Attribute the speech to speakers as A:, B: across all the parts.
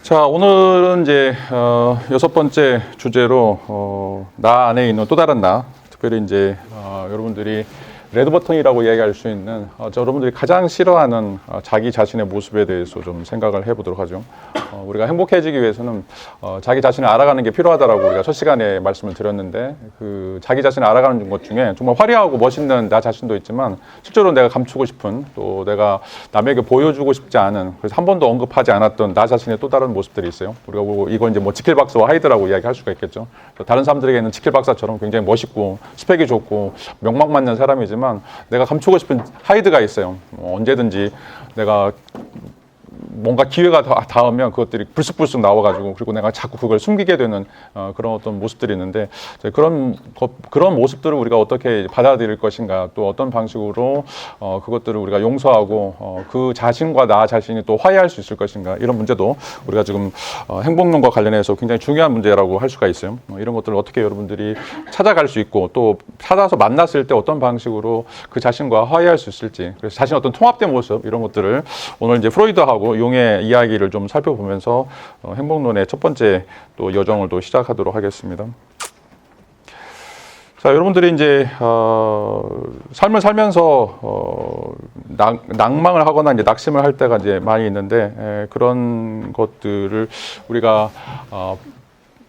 A: 자, 오늘은 이제 여섯 번째 주제로 나 안에 있는 또 다른 나, 특별히 이제 여러분들이 레드 버튼이라고 이야기할 수 있는 여러분들이 가장 싫어하는 자기 자신의 모습에 대해서 좀 생각을 해보도록 하죠. 우리가 행복해지기 위해서는 자기 자신을 알아가는 게 필요하다라고 우리가 첫 시간에 말씀을 드렸는데, 그 자기 자신을 알아가는 것 중에 정말 화려하고 멋있는 나 자신도 있지만 실제로 내가 감추고 싶은, 또 내가 남에게 보여주고 싶지 않은, 그래서 한 번도 언급하지 않았던 나 자신의 또 다른 모습들이 있어요. 우리가 이건 이제 뭐 지킬 박사와 하이드라고 이야기할 수가 있겠죠. 다른 사람들에게는 지킬 박사처럼 굉장히 멋있고 스펙이 좋고 명망 맞는 사람이지만 내가 감추고 싶은 하이드가 있어요. 언제든지 내가 뭔가 기회가 닿으면 그것들이 불쑥불쑥 나와가지고, 그리고 내가 자꾸 그걸 숨기게 되는 그런 어떤 모습들이 있는데, 그런 모습들을 우리가 어떻게 받아들일 것인가, 또 어떤 방식으로 그것들을 우리가 용서하고 그 자신과 나 자신이 또 화해할 수 있을 것인가, 이런 문제도 우리가 지금 행복론과 관련해서 굉장히 중요한 문제라고 할 수가 있어요. 이런 것들을 어떻게 여러분들이 찾아갈 수 있고, 또 찾아서 만났을 때 어떤 방식으로 그 자신과 화해할 수 있을지, 그래서 자신의 어떤 통합된 모습, 이런 것들을 오늘 이제 프로이드하고 용의 이야기를 좀 살펴보면서 행복론의 첫 번째 또 여정을 또 시작하도록 하겠습니다. 자, 여러분들이 이제 삶을 살면서 낭망을 하거나 이제 낙심을 할 때가 이제 많이 있는데, 그런 것들을 우리가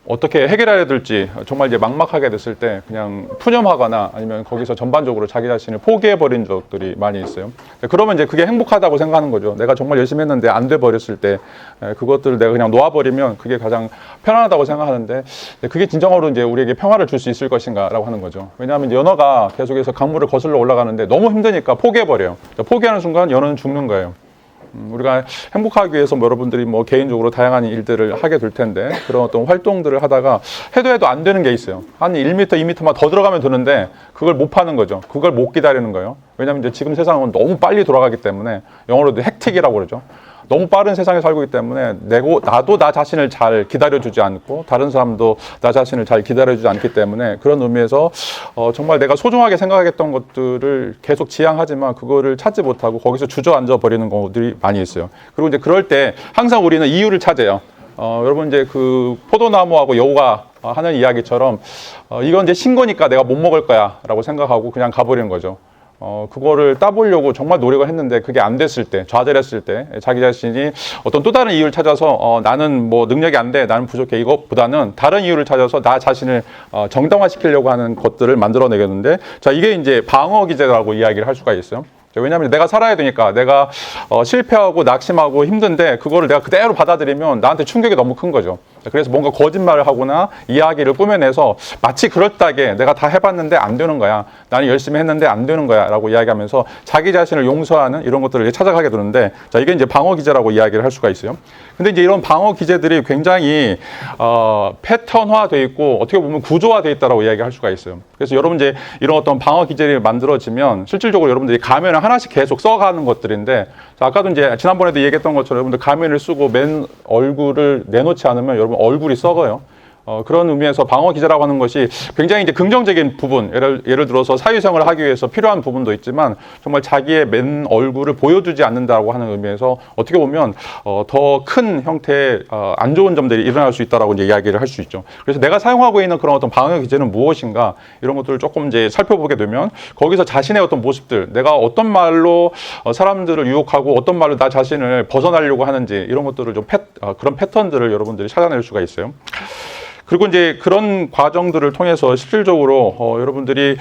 A: 어떻게 해결해야 될지 정말 이제 막막하게 됐을 때 그냥 푸념하거나 아니면 거기서 전반적으로 자기 자신을 포기해버린 적들이 많이 있어요. 그러면 이제 그게 행복하다고 생각하는 거죠. 내가 정말 열심히 했는데 안 돼 버렸을 때 그것들을 내가 그냥 놓아버리면 그게 가장 편안하다고 생각하는데, 그게 진정으로 이제 우리에게 평화를 줄 수 있을 것인가라고 하는 거죠. 왜냐하면 연어가 계속해서 강물을 거슬러 올라가는데 너무 힘드니까 포기해버려요. 포기하는 순간 연어는 죽는 거예요. 우리가 행복하기 위해서 여러분들이 뭐 개인적으로 다양한 일들을 하게 될 텐데, 그런 어떤 활동들을 하다가 해도 안 되는 게 있어요. 한 1m, 2m만 더 들어가면 되는데 그걸 못 파는 거죠. 그걸 못 기다리는 거예요. 왜냐하면 이제 지금 세상은 너무 빨리 돌아가기 때문에, 영어로도 헥틱이라고 그러죠. 너무 빠른 세상에 살고 있기 때문에 나도 나 자신을 잘 기다려주지 않고 다른 사람도 나 자신을 잘 기다려주지 않기 때문에, 그런 의미에서 정말 내가 소중하게 생각했던 것들을 계속 지향하지만 그거를 찾지 못하고 거기서 주저앉아 버리는 것들이 많이 있어요. 그리고 이제 그럴 때 항상 우리는 이유를 찾아요. 여러분 이제 그 포도나무하고 여우가 하는 이야기처럼 이건 이제 신거니까 내가 못 먹을 거야 라고 생각하고 그냥 가버리는 거죠. 그거를 따보려고 정말 노력을 했는데 그게 안 됐을 때, 좌절했을 때, 자기 자신이 어떤 또 다른 이유를 찾아서 나는 뭐 능력이 안 돼, 나는 부족해, 이것보다는 다른 이유를 찾아서 나 자신을 정당화시키려고 하는 것들을 만들어내겠는데, 자, 이게 이제 방어 기제라고 이야기를 할 수가 있어요. 왜냐하면 내가 살아야 되니까, 내가 실패하고 낙심하고 힘든데 그거를 내가 그대로 받아들이면 나한테 충격이 너무 큰 거죠. 그래서 뭔가 거짓말을 하거나 이야기를 꾸며내서 마치 그럴듯하게 내가 다 해봤는데 안 되는 거야, 나는 열심히 했는데 안 되는 거야 라고 이야기하면서 자기 자신을 용서하는 이런 것들을 찾아가게 되는데, 자, 이게 이제 방어 기제라고 이야기를 할 수가 있어요. 근데 이제 이런 방어 기제들이 굉장히 패턴화되어 있고 어떻게 보면 구조화되어 있다라고 이야기할 수가 있어요. 그래서 여러분 이제 이런 어떤 방어 기제들이 만들어지면 실질적으로 여러분들이 가면을 하나씩 계속 써가는 것들인데, 자, 아까도 이제 지난번에도 얘기했던 것처럼 여러분들 가면을 쓰고 맨 얼굴을 내놓지 않으면 여러분 얼굴이 썩어요. 그런 의미에서 방어 기제라고 하는 것이 굉장히 이제 긍정적인 부분, 예를 들어서 사회생활을 하기 위해서 필요한 부분도 있지만, 정말 자기의 맨 얼굴을 보여주지 않는다고 하는 의미에서 어떻게 보면 더 큰 형태의 안 좋은 점들이 일어날 수 있다라고 이제 이야기를 할 수 있죠. 그래서 내가 사용하고 있는 그런 어떤 방어 기제는 무엇인가, 이런 것들을 조금 이제 살펴보게 되면 거기서 자신의 어떤 모습들, 내가 어떤 말로 사람들을 유혹하고 어떤 말로 나 자신을 벗어나려고 하는지, 이런 것들을 좀 그런 패턴들을 여러분들이 찾아낼 수가 있어요. 그리고 이제 그런 과정들을 통해서 실질적으로 여러분들이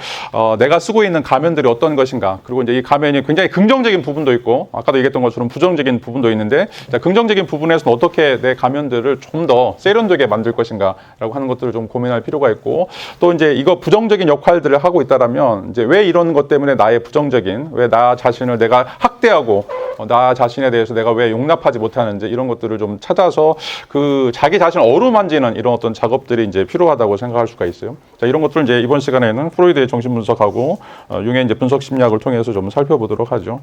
A: 내가 쓰고 있는 가면들이 어떤 것인가, 그리고 이제 이 가면이 굉장히 긍정적인 부분도 있고 아까도 얘기했던 것처럼 부정적인 부분도 있는데, 자, 긍정적인 부분에서는 어떻게 내 가면들을 좀 더 세련되게 만들 것인가라고 하는 것들을 좀 고민할 필요가 있고, 또 이제 이거 부정적인 역할들을 하고 있다라면 이제 왜 이런 것 때문에 나의 부정적인, 왜 나 자신을 내가 학대하고 나 자신에 대해서 내가 왜 용납하지 못하는지, 이런 것들을 좀 찾아서 그 자기 자신을 어루만지는 이런 어떤 작업들이 이제 필요하다고 생각할 수가 있어요. 자, 이런 것들을 이제 이번 시간에는 프로이드의 정신 분석하고 융의 이제 분석 심리학을 통해서 좀 살펴보도록 하죠.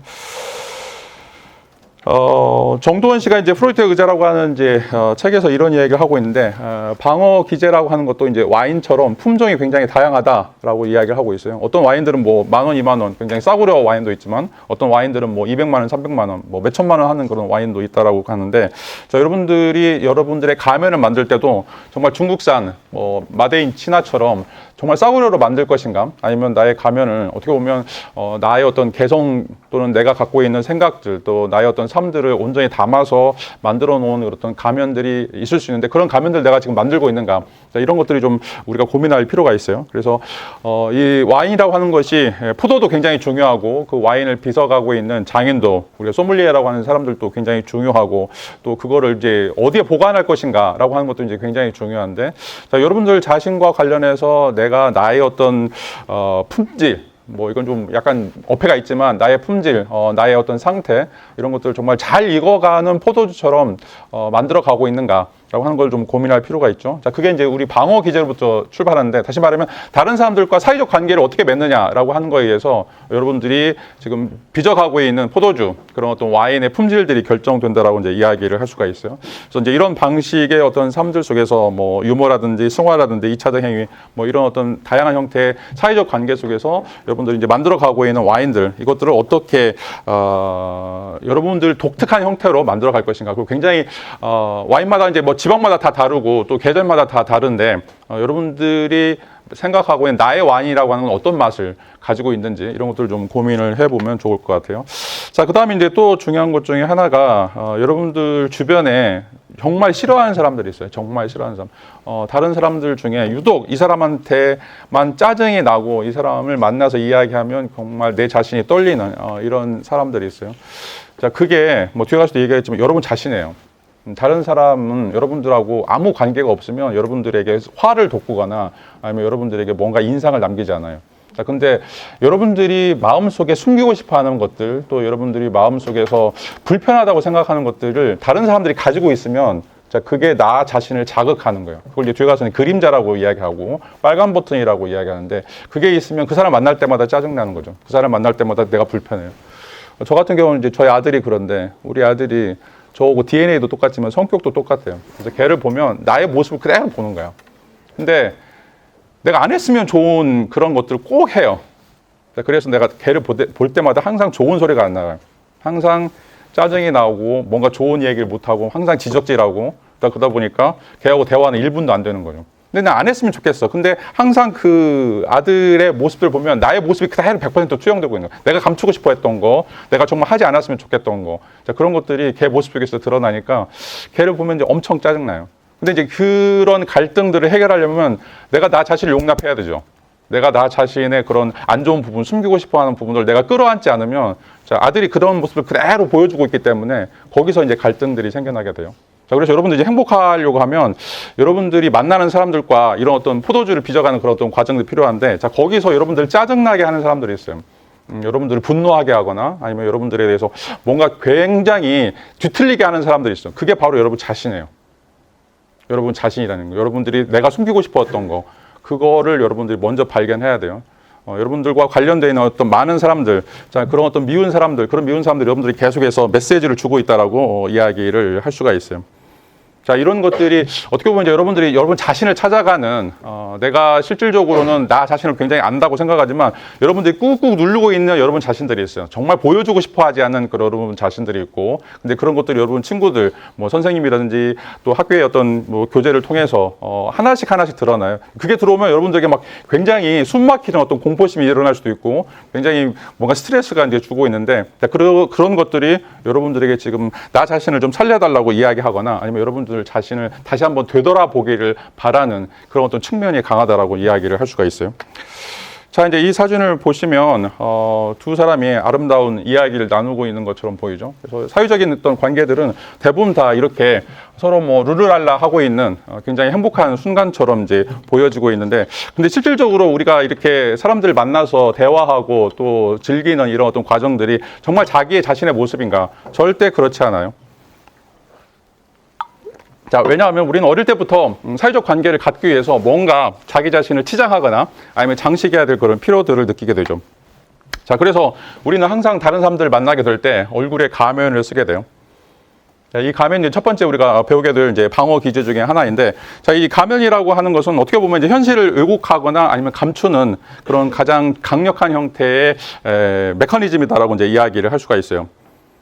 A: 정도원 씨가 이제 프로이트의 의자라고 하는 이제 책에서 이런 이야기를 하고 있는데 방어 기제라고 하는 것도 이제 와인처럼 품종이 굉장히 다양하다라고 이야기를 하고 있어요. 어떤 와인들은 뭐 10,000원, 20,000원 굉장히 싸구려 와인도 있지만 어떤 와인들은 뭐 200만 원, 300만 원, 뭐 몇천만 원 하는 그런 와인도 있다라고 하는데 자, 여러분들의 가면을 만들 때도 정말 중국산 뭐 마데인 치나처럼 정말 싸구려로 만들 것인가? 아니면 나의 가면을 어떻게 보면 나의 어떤 개성 또는 내가 갖고 있는 생각들 또 나의 어떤 삶들을 온전히 담아서 만들어 놓은 어떤 가면들이 있을 수 있는데 그런 가면들 내가 지금 만들고 있는가? 자, 이런 것들이 좀 우리가 고민할 필요가 있어요. 그래서 이 와인이라고 하는 것이 포도도 굉장히 중요하고 그 와인을 빚어가고 있는 장인도 우리가 소믈리에라고 하는 사람들도 굉장히 중요하고 또 그거를 이제 어디에 보관할 것인가라고 하는 것도 이제 굉장히 중요한데 자, 여러분들 자신과 관련해서 내가 나의 어떤 품질 뭐 이건 좀 약간 어폐가 있지만 나의 품질, 나의 어떤 상태 이런 것들을 정말 잘 익어가는 포도주처럼 만들어 가고 있는가 라고 하는 걸 좀 고민할 필요가 있죠. 자, 그게 이제 우리 방어 기제로부터 출발하는데 다시 말하면 다른 사람들과 사회적 관계를 어떻게 맺느냐라고 하는 거에 의해서 여러분들이 지금 빚어가고 있는 포도주 그런 어떤 와인의 품질들이 결정된다라고 이제 이야기를 할 수가 있어요. 그래서 이제 이런 방식의 어떤 삶들 속에서 뭐 유머라든지 승화라든지 2차적 행위 뭐 이런 어떤 다양한 형태의 사회적 관계 속에서 여러분들이 이제 만들어가고 있는 와인들 이것들을 어떻게 여러분들 독특한 형태로 만들어 갈 것인가 그리고 굉장히 와인마다 이제 뭐 지방마다 다 다르고 또 계절마다 다 다른데 여러분들이 생각하고 있는 나의 와인이라고 하는 건 어떤 맛을 가지고 있는지 이런 것들을 좀 고민을 해보면 좋을 것 같아요. 자, 그 다음에 이제 또 중요한 것 중에 하나가 여러분들 주변에 정말 싫어하는 사람들이 있어요. 정말 싫어하는 사람. 다른 사람들 중에 유독 이 사람한테만 짜증이 나고 이 사람을 만나서 이야기하면 정말 내 자신이 떨리는 이런 사람들이 있어요. 자, 그게 뭐 뒤에 가서도 얘기했지만 여러분 자신이에요. 다른 사람은 여러분들하고 아무 관계가 없으면 여러분들에게 화를 돋구거나 아니면 여러분들에게 뭔가 인상을 남기지 않아요. 자, 근데 여러분들이 마음속에 숨기고 싶어 하는 것들, 또 여러분들이 마음속에서 불편하다고 생각하는 것들을 다른 사람들이 가지고 있으면 자, 그게 나 자신을 자극하는 거예요. 그걸 이제 뒤에 가서는 그림자라고 이야기하고 빨간 버튼이라고 이야기하는데 그게 있으면 그 사람 만날 때마다 짜증나는 거죠. 그 사람 만날 때마다 내가 불편해요. 저 같은 경우는 이제 저희 아들이 그런데 우리 아들이 저하고 DNA도 똑같지만 성격도 똑같아요. 그래서 걔를 보면 나의 모습을 그대로 보는 거야. 근데 내가 안 했으면 좋은 그런 것들을 꼭 해요. 그래서 내가 걔를 볼 때마다 항상 좋은 소리가 안 나와요. 항상 짜증이 나오고 뭔가 좋은 얘기를 못하고 항상 지적질하고 그러다 보니까 걔하고 대화는 1분도 안 되는 거예요. 근데 나 안 했으면 좋겠어. 근데 항상 그 아들의 모습들 보면 나의 모습이 그대로 100% 투영되고 있는 거야. 내가 감추고 싶어 했던 거, 내가 정말 하지 않았으면 좋겠던 거. 자, 그런 것들이 걔 모습 속에서 드러나니까 걔를 보면 이제 엄청 짜증나요. 근데 이제 그런 갈등들을 해결하려면 내가 나 자신을 용납해야 되죠. 내가 나 자신의 그런 안 좋은 부분, 숨기고 싶어 하는 부분을 내가 끌어안지 않으면 자, 아들이 그런 모습을 그대로 보여주고 있기 때문에 거기서 이제 갈등들이 생겨나게 돼요. 자, 그래서 여러분들이 이제 행복하려고 하면 여러분들이 만나는 사람들과 이런 어떤 포도주를 빚어가는 그런 어떤 과정들이 필요한데 자, 거기서 여러분들 짜증나게 하는 사람들이 있어요. 여러분들을 분노하게 하거나 아니면 여러분들에 대해서 뭔가 굉장히 뒤틀리게 하는 사람들이 있어요. 그게 바로 여러분 자신이에요. 여러분 자신이라는 거. 여러분들이 내가 숨기고 싶었던 거. 그거를 여러분들이 먼저 발견해야 돼요. 여러분들과 관련되어 있는 어떤 많은 사람들, 자, 그런 어떤 미운 사람들, 그런 미운 사람들 여러분들이 계속해서 메시지를 주고 있다라고 이야기를 할 수가 있어요. 자, 이런 것들이 어떻게 보면 이제 여러분들이 여러분 자신을 찾아가는 내가 실질적으로는 나 자신을 굉장히 안다고 생각하지만 여러분들이 꾹꾹 누르고 있는 여러분 자신들이 있어요. 정말 보여주고 싶어 하지 않는 그런 여러분 자신들이 있고 근데 그런 것들이 여러분 친구들, 뭐 선생님이라든지 또 학교의 어떤 뭐 교재를 통해서 하나씩 드러나요. 그게 들어오면 여러분들에게 막 굉장히 숨막히는 어떤 공포심이 일어날 수도 있고 굉장히 뭔가 스트레스가 이제 주고 있는데 그런 것들이 여러분들에게 지금 나 자신을 좀 살려달라고 이야기하거나 아니면 여러분들 자신을 다시 한번 되돌아보기를 바라는 그런 어떤 측면이 강하다라고 이야기를 할 수가 있어요. 자, 이제 이 사진을 보시면 두 사람이 아름다운 이야기를 나누고 있는 것처럼 보이죠. 그래서 사회적인 어떤 관계들은 대부분 다 이렇게 서로 뭐 르르랄라 하고 있는 굉장히 행복한 순간처럼 이제 보여지고 있는데, 근데 실질적으로 우리가 이렇게 사람들을 만나서 대화하고 또 즐기는 이런 어떤 과정들이 정말 자기의 자신의 모습인가? 절대 그렇지 않아요. 자, 왜냐하면 우리는 어릴 때부터 사회적 관계를 갖기 위해서 뭔가 자기 자신을 치장하거나 아니면 장식해야 될 그런 필요들을 느끼게 되죠. 자, 그래서 우리는 항상 다른 사람들을 만나게 될 때 얼굴에 가면을 쓰게 돼요. 자, 이 가면이 첫 번째 우리가 배우게 될 이제 방어 기제 중에 하나인데, 자, 이 가면이라고 하는 것은 어떻게 보면 이제 현실을 왜곡하거나 아니면 감추는 그런 가장 강력한 형태의 메커니즘이다라고 이제 이야기를 할 수가 있어요.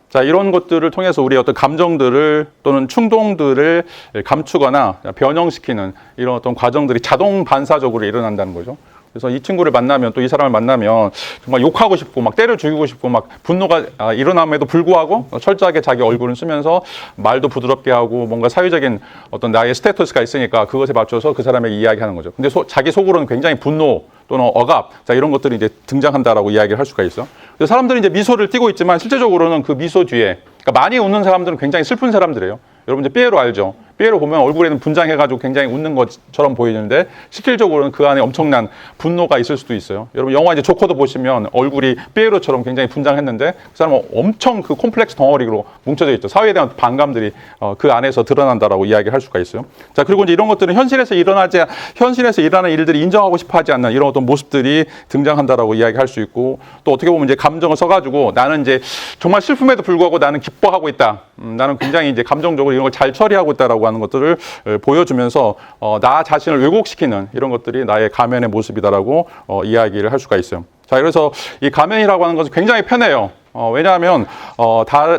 A: 자, 이런 것들을 통해서 우리의 어떤 감정들을 또는 충동들을 감추거나 변형시키는 이런 어떤 과정들이 자동 반사적으로 일어난다는 거죠. 그래서 이 친구를 만나면, 또 이 사람을 만나면 정말 욕하고 싶고 막 때려 죽이고 싶고 막 분노가 일어남에도 불구하고 철저하게 자기 얼굴을 쓰면서 말도 부드럽게 하고 뭔가 사회적인 어떤 나의 스테이터스가 있으니까 그것에 맞춰서 그 사람에게 이야기하는 거죠. 근데 자기 속으로는 굉장히 분노 또는 억압, 자, 이런 것들이 이제 등장한다라고 이야기를 할 수가 있어. 그래서 사람들이 이제 미소를 띠고 있지만 실제적으로는 그 미소 뒤에, 그러니까 많이 웃는 사람들은 굉장히 슬픈 사람들이에요. 여러분 이제 삐에로 알죠? 삐에로 보면 얼굴에는 분장해가지고 굉장히 웃는 것처럼 보이는데 실질적으로는 그 안에 엄청난 분노가 있을 수도 있어요. 여러분 영화 이제 조커도 보시면 얼굴이 삐에로처럼 굉장히 분장했는데 그 사람은 엄청 그 콤플렉스 덩어리로 뭉쳐져 있죠. 사회에 대한 반감들이 그 안에서 드러난다라고 이야기를 할 수가 있어요. 자, 그리고 이제 이런 것들은 현실에서 일어나는 일들이 인정하고 싶어하지 않는 이런 어떤 모습들이 등장한다라고 이야기할 수 있고, 또 어떻게 보면 이제 감정을 써가지고 나는 이제 정말 슬픔에도 불구하고 나는 기뻐하고 있다. 나는 굉장히 이제 감정적으로 이런 걸 잘 처리하고 있다라고 하는 것들을 보여주면서 나 자신을 왜곡시키는 이런 것들이 나의 가면의 모습이다라고 이야기를 할 수가 있어요. 자, 그래서 이 가면이라고 하는 것은 굉장히 편해요. 왜냐하면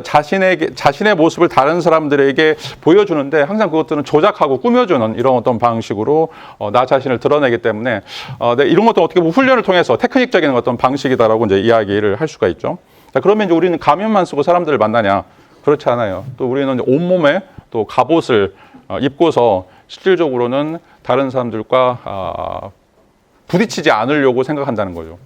A: 자신의 모습을 다른 사람들에게 보여주는데 항상 그것들은 조작하고 꾸며주는 이런 어떤 방식으로 나 자신을 드러내기 때문에 이런 것도 어떻게 보면 훈련을 통해서 테크닉적인 어떤 방식이다라고 이제 이야기를 할 수가 있죠. 자, 그러면 이제 우리는 가면만 쓰고 사람들을 만나냐? 그렇지 않아요. 또 우리는 온몸에 또 갑옷을 입고서 실질적으로는 다른 사람들과 부딪히지 않으려고 생각한다는 거죠.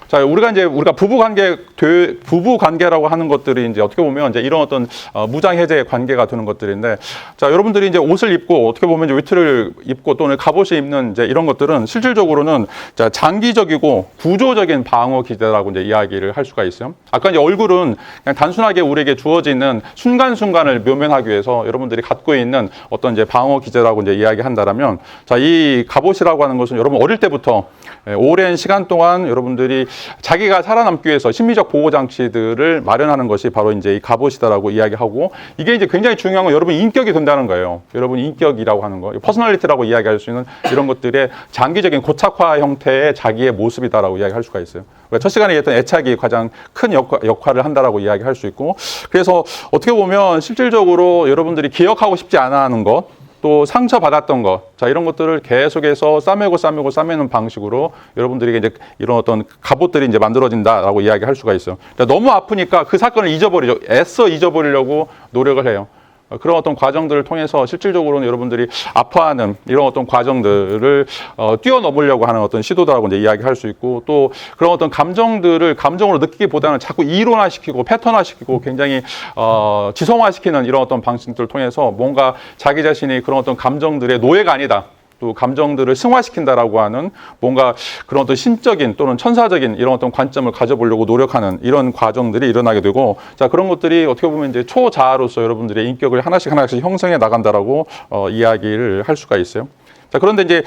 A: 자, 우리가 부부 관계라고 하는 것들이 이제 어떻게 보면 이제 이런 어떤 무장 해제의 관계가 되는 것들인데, 자, 여러분들이 이제 옷을 입고 어떻게 보면 이제 외투를 입고 또는 갑옷을 입는 이제 이런 것들은 실질적으로는 자, 장기적이고 구조적인 방어 기제라고 이제 이야기를 할 수가 있어요. 아까 이제 얼굴은 그냥 단순하게 우리에게 주어지는 순간순간을 묘면하기 위해서 여러분들이 갖고 있는 어떤 이제 방어 기제라고 이제 이야기한다라면, 자, 이 갑옷이라고 하는 것은 여러분 어릴 때부터 오랜 시간 동안 여러분들이 자기가 살아남기 위해서 심리적 보호 장치들을 마련하는 것이 바로 이제 이 갑옷이다라고 이야기하고, 이게 이제 굉장히 중요한 건 여러분 인격이 된다는 거예요. 여러분 인격이라고 하는 거, 퍼스널리티라고 이야기할 수 있는 이런 것들의 장기적인 고착화 형태의 자기의 모습이다라고 이야기할 수가 있어요. 첫 시간에 얘기했던 애착이 가장 큰 역할을 한다라고 이야기할 수 있고, 그래서 어떻게 보면 실질적으로 여러분들이 기억하고 싶지 않아 하는 것, 또 상처받았던 것, 자, 이런 것들을 계속해서 싸매는 방식으로 여러분들에게 이제 이런 어떤 갑옷들이 이제 만들어진다라고 이야기할 수가 있어요. 그러니까 너무 아프니까 그 사건을 애써 잊어버리려고 노력을 해요. 그런 어떤 과정들을 통해서 실질적으로는 여러분들이 아파하는 이런 어떤 과정들을 뛰어넘으려고 하는 어떤 시도다라고 이제 이야기할 수 있고, 또 그런 어떤 감정들을 감정으로 느끼기보다는 자꾸 이론화시키고 패턴화시키고 굉장히 지성화시키는 이런 어떤 방식들을 통해서 뭔가 자기 자신이 그런 어떤 감정들의 노예가 아니다, 또 감정들을 승화시킨다라고 하는 뭔가 그런 어떤 신적인 또는 천사적인 이런 어떤 관점을 가져보려고 노력하는 이런 과정들이 일어나게 되고, 자, 그런 것들이 어떻게 보면 이제 초자아로서 여러분들의 인격을 하나씩 형성해 나간다라고 이야기를 할 수가 있어요. 자, 그런데 이제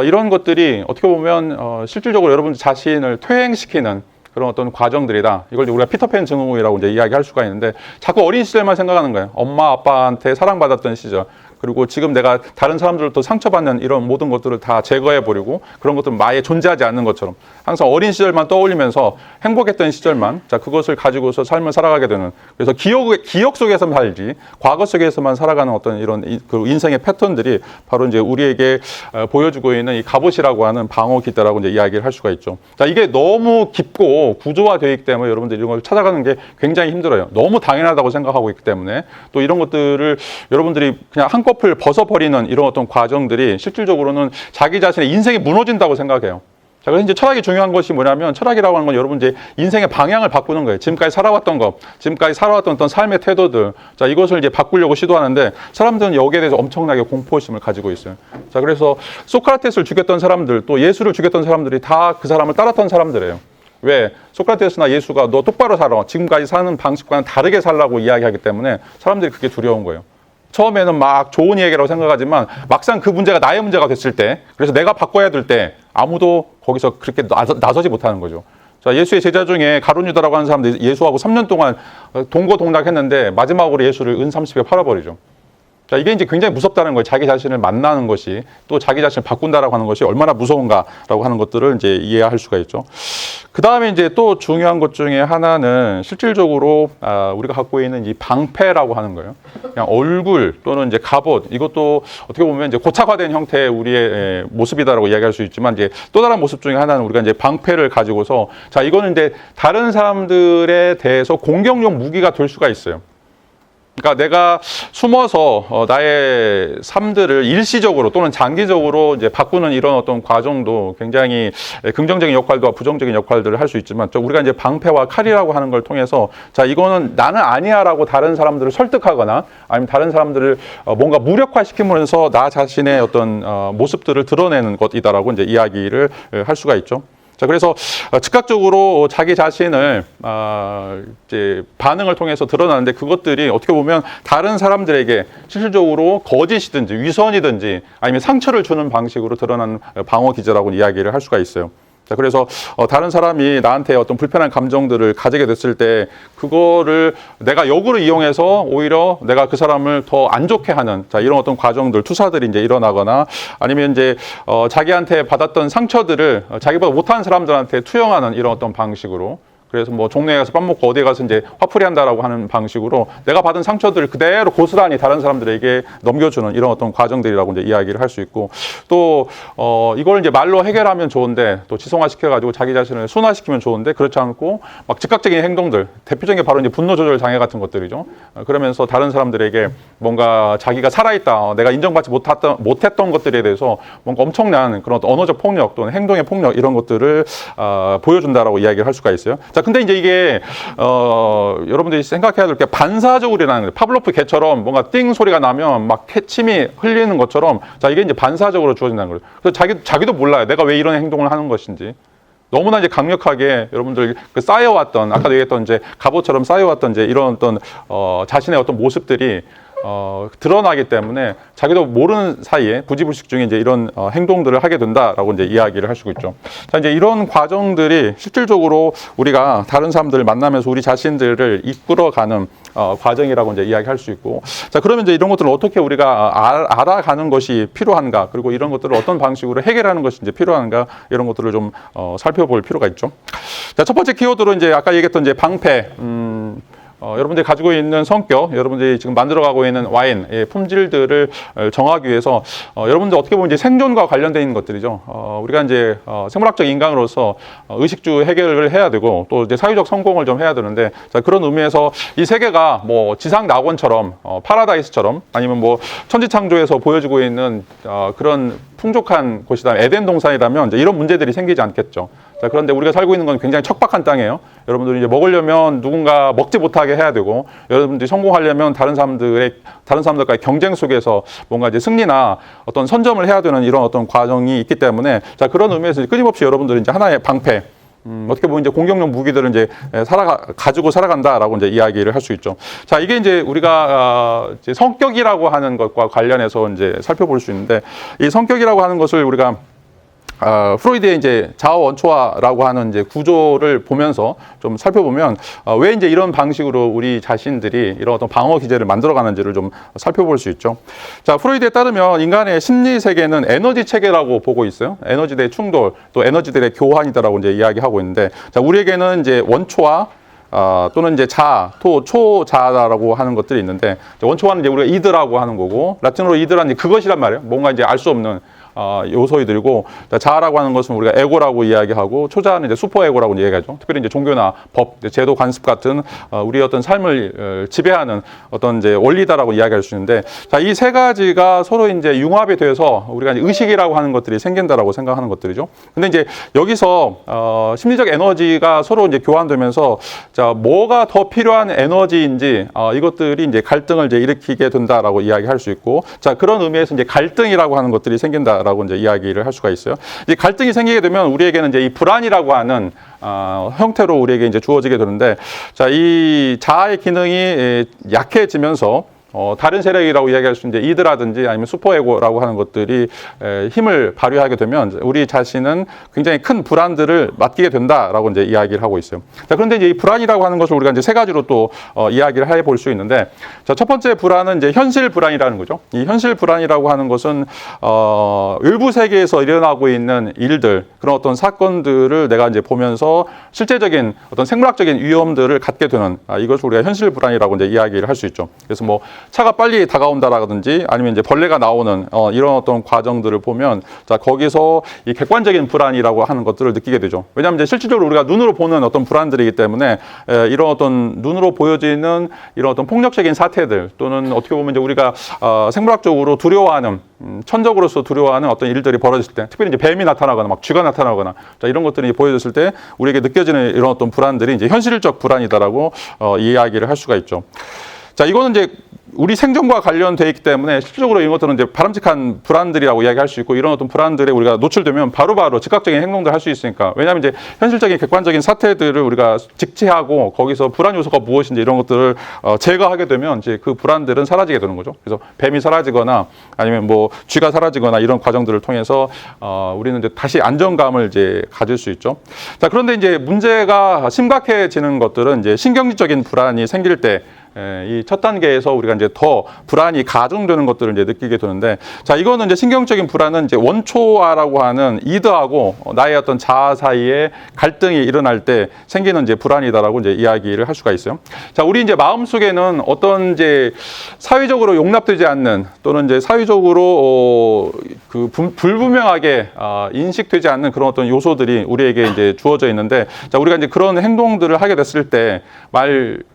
A: 이런 것들이 어떻게 보면 실질적으로 여러분 자신을 퇴행시키는 그런 어떤 과정들이다. 이걸 우리가 피터팬 증후이라고 이제 이야기할 수가 있는데, 자꾸 어린 시절만 생각하는 거예요. 엄마, 아빠한테 사랑받았던 시절. 그리고 지금 내가 다른 사람들로부터 상처받는 이런 모든 것들을 다 제거해버리고 그런 것들은 아예 존재하지 않는 것처럼 항상 어린 시절만 떠올리면서 행복했던 시절만, 자, 그것을 가지고서 삶을 살아가게 되는, 그래서 기억 속에서만 살지 과거 속에서만 살아가는 어떤 이런 그 인생의 패턴들이 바로 이제 우리에게 보여주고 있는 이 갑옷이라고 하는 방어 기대라고 이제 이야기를 할 수가 있죠. 자, 이게 너무 깊고 구조화되어 있기 때문에 여러분들이 이런 걸 찾아가는 게 굉장히 힘들어요. 너무 당연하다고 생각하고 있기 때문에. 또 이런 것들을 여러분들이 그냥 한꺼풀 벗어버리는 이런 어떤 과정들이 실질적으로는 자기 자신의 인생이 무너진다고 생각해요. 자, 그래서 이제 철학이 중요한 것이 뭐냐면, 철학이라고 하는 건 여러분 이제 인생의 방향을 바꾸는 거예요. 지금까지 살아왔던 것, 지금까지 살아왔던 어떤 삶의 태도들, 자, 이것을 이제 바꾸려고 시도하는데 사람들은 여기에 대해서 엄청나게 공포심을 가지고 있어요. 자, 그래서 소크라테스를 죽였던 사람들, 또 예수를 죽였던 사람들이 다 그 사람을 따랐던 사람들이에요. 왜? 소크라테스나 예수가 너 똑바로 살아, 지금까지 사는 방식과는 다르게 살라고 이야기하기 때문에 사람들이 그게 두려운 거예요. 처음에는 막 좋은 얘기라고 생각하지만 막상 그 문제가 나의 문제가 됐을 때, 그래서 내가 바꿔야 될 때 아무도 거기서 그렇게 나서지 못하는 거죠. 자, 예수의 제자 중에 가룟 유다라고 하는 사람들이 예수하고 3년 동안 동고동락했는데 마지막으로 예수를 은 30에 팔아버리죠. 자, 이게 이제 굉장히 무섭다는 거예요. 자기 자신을 만나는 것이, 또 자기 자신을 바꾼다라고 하는 것이 얼마나 무서운가라고 하는 것들을 이제 이해할 수가 있죠. 그 다음에 이제 또 중요한 것 중에 하나는 실질적으로 우리가 갖고 있는 이 방패라고 하는 거예요. 그냥 얼굴 또는 이제 갑옷, 이것도 어떻게 보면 이제 고착화된 형태의 우리의 모습이다라고 이야기할 수 있지만, 이제 또 다른 모습 중에 하나는 우리가 이제 방패를 가지고서, 자, 이거는 이제 다른 사람들에 대해서 공격용 무기가 될 수가 있어요. 그러니까 내가 숨어서 나의 삶들을 일시적으로 또는 장기적으로 이제 바꾸는 이런 어떤 과정도 굉장히 긍정적인 역할과 부정적인 역할들을 할 수 있지만, 우리가 이제 방패와 칼이라고 하는 걸 통해서, 자, 이거는 나는 아니야라고 다른 사람들을 설득하거나 아니면 다른 사람들을 뭔가 무력화시키면서 나 자신의 어떤 모습들을 드러내는 것이다라고 이제 이야기를 할 수가 있죠. 자, 그래서 즉각적으로 자기 자신을 이제 반응을 통해서 드러나는데, 그것들이 어떻게 보면 다른 사람들에게 실질적으로 거짓이든지 위선이든지 아니면 상처를 주는 방식으로 드러나는 방어 기제라고 이야기를 할 수가 있어요. 자, 그래서 다른 사람이 나한테 어떤 불편한 감정들을 가지게 됐을 때 그거를 내가 역으로 이용해서 오히려 내가 그 사람을 더 안 좋게 하는, 자, 이런 어떤 과정들, 투사들이 이제 일어나거나, 아니면 이제 자기한테 받았던 상처들을 자기보다 못한 사람들한테 투영하는 이런 어떤 방식으로, 그래서 뭐 종로에 가서 밥 먹고 어디에 가서 이제 화풀이 한다라고 하는 방식으로 내가 받은 상처들을 그대로 고스란히 다른 사람들에게 넘겨주는 이런 어떤 과정들이라고 이제 이야기를 할 수 있고, 또 이걸 이제 말로 해결하면 좋은데 또 지성화시켜가지고 자기 자신을 순화시키면 좋은데, 그렇지 않고 막 즉각적인 행동들, 대표적인 게 바로 이제 분노 조절 장애 같은 것들이죠. 그러면서 다른 사람들에게 뭔가 자기가 살아있다, 내가 인정받지 못했던 것들에 대해서 뭔가 엄청난 그런 언어적 폭력 또는 행동의 폭력, 이런 것들을 보여준다라고 이야기를 할 수가 있어요. 자, 근데 이제 이게 여러분들이 생각해야 될 게 반사적으로라는 거예요. 파블로프 개처럼 뭔가 띵 소리가 나면 막 침이 흘리는 것처럼, 자, 이게 이제 반사적으로 주어진다는 거예요. 그래서 자기도 몰라요. 내가 왜 이런 행동을 하는 것인지. 너무나 이제 강력하게 여러분들 그 쌓여왔던, 아까도 얘기했던 이제 갑옷처럼 쌓여왔던 이제 이런 어떤 자신의 어떤 모습들이 드러나기 때문에 자기도 모르는 사이에 부지불식 중에 이제 이런 행동들을 하게 된다라고 이제 이야기를 할 수 있죠. 자, 이제 이런 과정들이 실질적으로 우리가 다른 사람들을 만나면서 우리 자신들을 이끌어가는 과정이라고 이제 이야기할 수 있고, 자, 그러면 이제 이런 것들을 어떻게 우리가 알아가는 것이 필요한가, 그리고 이런 것들을 어떤 방식으로 해결하는 것이 이제 필요한가, 이런 것들을 좀 살펴볼 필요가 있죠. 자, 첫 번째 키워드로 이제 아까 얘기했던 이제 방패, 여러분들이 가지고 있는 성격, 여러분들이 지금 만들어가고 있는 와인, 품질들을 정하기 위해서 여러분들 어떻게 보면 이제 생존과 관련된 있는 것들이죠. 우리가 이제 생물학적 인간으로서 의식주 해결을 해야 되고, 또 이제 사회적 성공을 좀 해야 되는데, 자, 그런 의미에서 이 세계가 뭐 지상 낙원처럼, 파라다이스처럼, 아니면 뭐 천지창조에서 보여주고 있는 그런 풍족한 곳이다, 에덴 동산이라면 이제 이런 문제들이 생기지 않겠죠. 자, 그런데 우리가 살고 있는 건 굉장히 척박한 땅이에요. 여러분들이 이제 먹으려면 누군가 먹지 못하게 해야 되고, 여러분들이 성공하려면 다른 사람들과의 경쟁 속에서 뭔가 이제 승리나 어떤 선점을 해야 되는 이런 어떤 과정이 있기 때문에, 자, 그런 의미에서 끊임없이 여러분들이 이제 하나의 방패, 어떻게 보면 이제 공격용 무기들을 이제 가지고 살아간다라고 이제 이야기를 할 수 있죠. 자, 이게 이제 우리가 이제 성격이라고 하는 것과 관련해서 이제 살펴볼 수 있는데, 이 성격이라고 하는 것을 우리가 프로이드의 이제 자아 원초화라고 하는 이제 구조를 보면서 좀 살펴보면 왜 이제 이런 방식으로 우리 자신들이 이런 어떤 방어 기제를 만들어가는지를 좀 살펴볼 수 있죠. 자, 프로이드에 따르면 인간의 심리 세계는 에너지 체계라고 보고 있어요. 에너지들의 충돌, 또 에너지들의 교환이다라고 이제 이야기하고 있는데, 자, 우리에게는 이제 원초화 또는 이제 자, 초자라고 하는 것들이 있는데, 원초화는 이제 우리가 이드라고 하는 거고, 라틴어로 이드라는 그것이란 말이에요. 뭔가 이제 알 수 없는 요소이들이고, 자아라고 하는 것은 우리가 에고라고 이야기하고, 초자는 이제 슈퍼에고라고 이야기하죠. 특별히 이제 종교나 법, 제도, 관습 같은 우리의 어떤 삶을 지배하는 어떤 이제 원리다라고 이야기할 수 있는데, 자, 이 세 가지가 서로 이제 융합이 돼서 우리가 이제 의식이라고 하는 것들이 생긴다라고 생각하는 것들이죠. 근데 이제 여기서 심리적 에너지가 서로 이제 교환되면서, 자, 뭐가 더 필요한 에너지인지 이것들이 이제 갈등을 이제 일으키게 된다라고 이야기할 수 있고, 자, 그런 의미에서 이제 갈등이라고 하는 것들이 생긴다. 라고 이제 이야기를 할 수가 있어요. 이 갈등이 생기게 되면 우리에게는 이제 이 불안이라고 하는 형태로 우리에게 이제 주어지게 되는데, 자, 이 자아의 기능이 약해지면서 다른 세력이라고 이야기할 수 있는 이드라든지 아니면 슈퍼에고라고 하는 것들이 힘을 발휘하게 되면 우리 자신은 굉장히 큰 불안들을 맡기게 된다라고 이제 이야기를 하고 있어요. 자, 그런데 이제 이 불안이라고 하는 것을 우리가 이제 세 가지로 또 이야기를 해볼 수 있는데, 자, 첫 번째 불안은 이제 현실 불안이라는 거죠. 이 현실 불안이라고 하는 것은 일부 세계에서 일어나고 있는 일들, 그런 어떤 사건들을 내가 이제 보면서 실제적인 어떤 생물학적인 위험들을 갖게 되는 이것을 우리가 현실 불안이라고 이제 이야기를 할 수 있죠. 그래서 뭐 차가 빨리 다가온다라든지 아니면 이제 벌레가 나오는 이런 어떤 과정들을 보면, 자, 거기서 이 객관적인 불안이라고 하는 것들을 느끼게 되죠. 왜냐하면 이제 실질적으로 우리가 눈으로 보는 어떤 불안들이기 때문에 이런 어떤 눈으로 보여지는 이런 어떤 폭력적인 사태들, 또는 어떻게 보면 이제 우리가 생물학적으로 두려워하는, 천적으로서 두려워하는 어떤 일들이 벌어졌을 때, 특별히 이제 뱀이 나타나거나 막 쥐가 나타나거나, 자, 이런 것들이 보여졌을 때 우리에게 느껴지는 이런 어떤 불안들이 이제 현실적 불안이다라고 이야기를 할 수가 있죠. 자, 이거는 이제 우리 생존과 관련되어 있기 때문에 실질적으로 이런 것들은 이제 바람직한 불안들이라고 이야기할 수 있고, 이런 어떤 불안들에 우리가 노출되면 바로바로 즉각적인 행동들을 할 수 있으니까. 왜냐하면 이제 현실적인 객관적인 사태들을 우리가 직시하고 거기서 불안 요소가 무엇인지 이런 것들을 제거하게 되면 이제 그 불안들은 사라지게 되는 거죠. 그래서 뱀이 사라지거나 아니면 뭐 쥐가 사라지거나 이런 과정들을 통해서 우리는 이제 다시 안정감을 이제 가질 수 있죠. 자, 그런데 이제 문제가 심각해지는 것들은 이제 신경질적인 불안이 생길 때, 이 첫 단계에서 우리가 이제 더 불안이 가중되는 것들을 이제 느끼게 되는데, 자, 이거는 이제 신경적인 불안은 이제 원초아라고 하는 이드하고 나의 어떤 자아 사이에 갈등이 일어날 때 생기는 이제 불안이다라고 이제 이야기를 할 수가 있어요. 자, 우리 이제 마음 속에는 어떤 이제 사회적으로 용납되지 않는, 또는 이제 사회적으로 그 불분명하게 인식되지 않는 그런 어떤 요소들이 우리에게 이제 주어져 있는데, 자, 우리가 이제 그런 행동들을 하게 됐을 때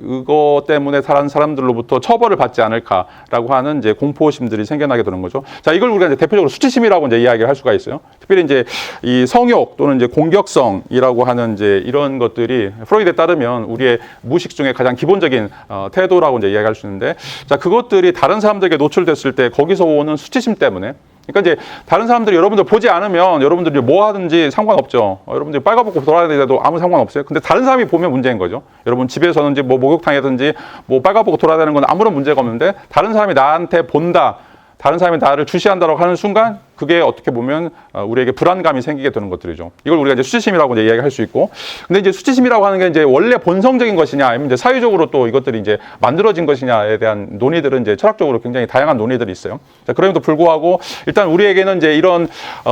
A: 이거 때문에 다른 사람들로부터 처벌을 받지 않을까라고 하는 이제 공포심들이 생겨나게 되는 거죠. 자, 이걸 우리가 이제 대표적으로 수치심이라고 이제 이야기를 할 수가 있어요. 특별히 이제 이 성욕 또는 이제 공격성이라고 하는 이제 이런 것들이 프로이드에 따르면 우리의 무의식 중에 가장 기본적인 태도라고 이제 이야기할 수 있는데, 자, 그것들이 다른 사람들에게 노출됐을 때 거기서 오는 수치심 때문에, 그러니까 이제 다른 사람들이 여러분들 보지 않으면 여러분들이 뭐 하든지 상관없죠. 여러분들이 빨가벗고 돌아다니도 아무 상관없어요. 근데 다른 사람이 보면 문제인 거죠. 여러분 집에서는지 뭐 목욕탕이든지 뭐 빨가벗고 돌아다니는 건 아무런 문제가 없는데, 다른 사람이 나한테 본다, 다른 사람이 나를 주시한다고 하는 순간 그게 어떻게 보면 우리에게 불안감이 생기게 되는 것들이죠. 이걸 우리가 이제 수치심이라고 이제 이야기할 수 있고, 근데 이제 수치심이라고 하는 게 이제 원래 본성적인 것이냐, 아니면 이제 사회적으로 또 이것들이 이제 만들어진 것이냐에 대한 논의들은 이제 철학적으로 굉장히 다양한 논의들이 있어요. 자, 그럼에도 불구하고 일단 우리에게는 이제 이런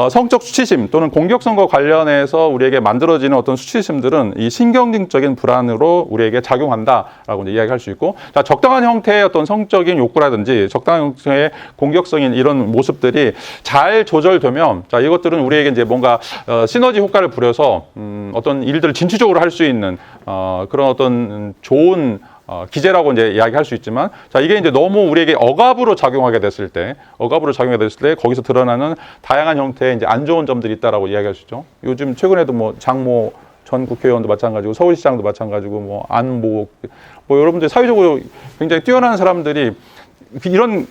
A: 성적 수치심 또는 공격성과 관련해서 우리에게 만들어지는 어떤 수치심들은 이 신경질적인 불안으로 우리에게 작용한다라고 이제 이야기할 수 있고, 자, 적당한 형태의 어떤 성적인 욕구라든지 적당한 형태의 공격성인 이런 모습들이 잘 조절되면, 자, 이것들은 우리에게 이제 뭔가 시너지 효과를 부려서 어떤 일들을 진취적으로 할 수 있는 그런 어떤 좋은 기제라고 이제 이야기할 수 있지만, 자, 이게 이제 너무 우리에게 억압으로 작용하게 됐을 때 거기서 드러나는 다양한 형태의 이제 안 좋은 점들이 있다라고 이야기할 수 있죠. 요즘 최근에도 뭐 장모 전 국회의원도 마찬가지고 서울시장도 마찬가지고 뭐 안모 뭐 여러분들 사회적으로 굉장히 뛰어난 사람들이 이런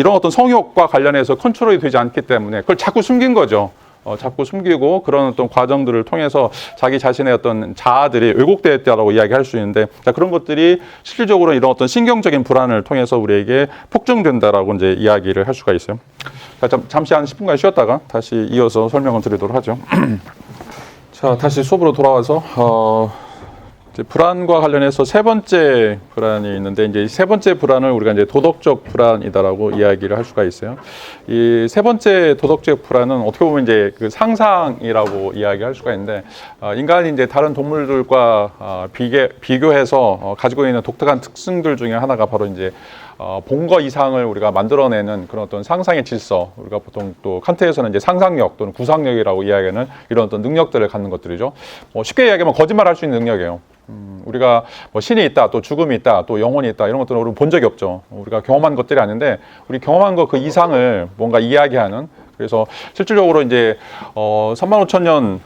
A: 어떤 성욕과 관련해서 컨트롤이 되지 않기 때문에 그걸 자꾸 숨긴 거죠. 자꾸 숨기고 그런 어떤 과정들을 통해서 자기 자신의 어떤 자아들이 왜곡되었다라고 이야기할 수 있는데, 자, 그런 것들이 실질적으로 이런 어떤 신경적인 불안을 통해서 우리에게 폭증된다라고 이제 이야기를 할 수가 있어요. 자, 잠시 한 10분간 쉬었다가 다시 이어서 설명을 드리도록 하죠. 자, 다시 수업으로 돌아와서 불안과 관련해서 세 번째 불안이 있는데, 이제 이 세 번째 불안을 우리가 이제 도덕적 불안이다라고 이야기를 할 수가 있어요. 이 세 번째 도덕적 불안은 어떻게 보면 이제 그 상상이라고 이야기할 수가 있는데, 인간이 이제 다른 동물들과 비교해서 가지고 있는 독특한 특성들 중에 하나가 바로 이제 본 거 이상을 우리가 만들어내는 그런 어떤 상상의 질서, 우리가 보통 또 칸트에서는 이제 상상력 또는 구상력이라고 이야기하는 이런 어떤 능력들을 갖는 것들이죠. 쉽게 이야기하면 거짓말할 수 있는 능력이에요. 우리가 뭐 신이 있다, 또 죽음이 있다, 또 영혼이 있다, 이런 것들은 우리는 본 적이 없죠. 우리가 경험한 것들이 아닌데, 우리 경험한 것 그 이상을 뭔가 이야기하는, 그래서 실질적으로 이제 35,000년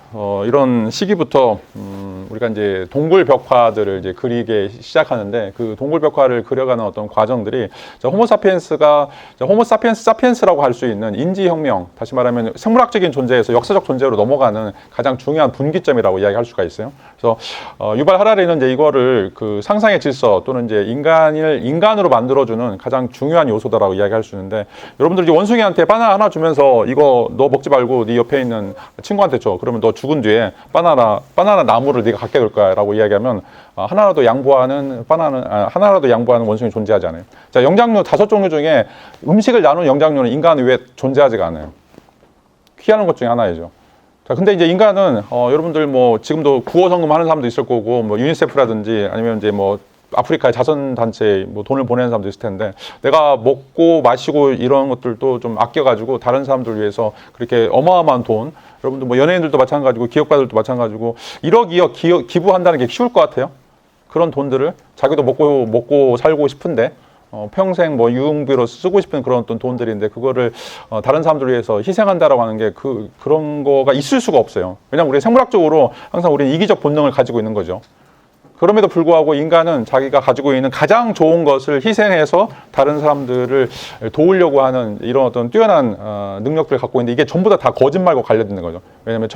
A: 이런 시기부터 우리가 우리가 이제 동굴 벽화들을 이제 그리게 시작하는데 그 동굴 벽화를 그려가는 어떤 과정들이 호모 사피엔스라고 할 수 있는 인지혁명, 다시 말하면 생물학적인 존재에서 역사적 존재로 넘어가는 가장 중요한 분기점이라고 이야기할 수가 있어요. 그래서 유발 하라리는 이제 이거를 그 상상의 질서 또는 이제 인간을 인간으로 만들어주는 가장 중요한 요소다라고 이야기할 수 있는데, 여러분들 이제 원숭이한테 바나나 하나 주면서 이거 너 먹지 말고 네 옆에 있는 친구한테 줘. 그러면 너 죽은 뒤에 바나나 나무를 네가 갖게 될 거야라고 이야기하면 하나라도 양보하는 원숭이 존재하지 않아요. 자, 영장류 5종류 중에 음식을 나누는 영장류는 인간 외에 존재하지가 않아요. 희한한 것 중에 하나이죠. 자, 근데 이제 인간은 여러분들 뭐 지금도 구호 성금하는 사람도 있을 거고, 뭐 유니세프라든지 아니면 이제 뭐 아프리카의 자선단체에 뭐 돈을 보내는 사람도 있을 텐데, 내가 먹고 마시고 이런 것들도 좀 아껴가지고 다른 사람들 위해서 그렇게 어마어마한 돈, 여러분들 뭐 연예인들도 마찬가지고 기업가들도 마찬가지고 1억 2억 기부한다는 게 쉬울 것 같아요? 그런 돈들을 자기도 먹고 살고 싶은데 평생 뭐 유흥비로 쓰고 싶은 그런 어떤 돈들인데 그거를 다른 사람들 위해서 희생한다라고 하는 게 그런 거가 있을 수가 없어요. 왜냐하면 우리 생물학적으로 항상 우리는 이기적 본능을 가지고 있는 거죠. 그럼에도 불구하고 인간은 자기가 가지고 있는 가장 좋은 것을 희생해서 다른 사람들을 도우려고 하는 이런 어떤 뛰어난 능력들을 갖고 있는데, 이게 전부 다 거짓말과 관련된 거죠. 왜냐하면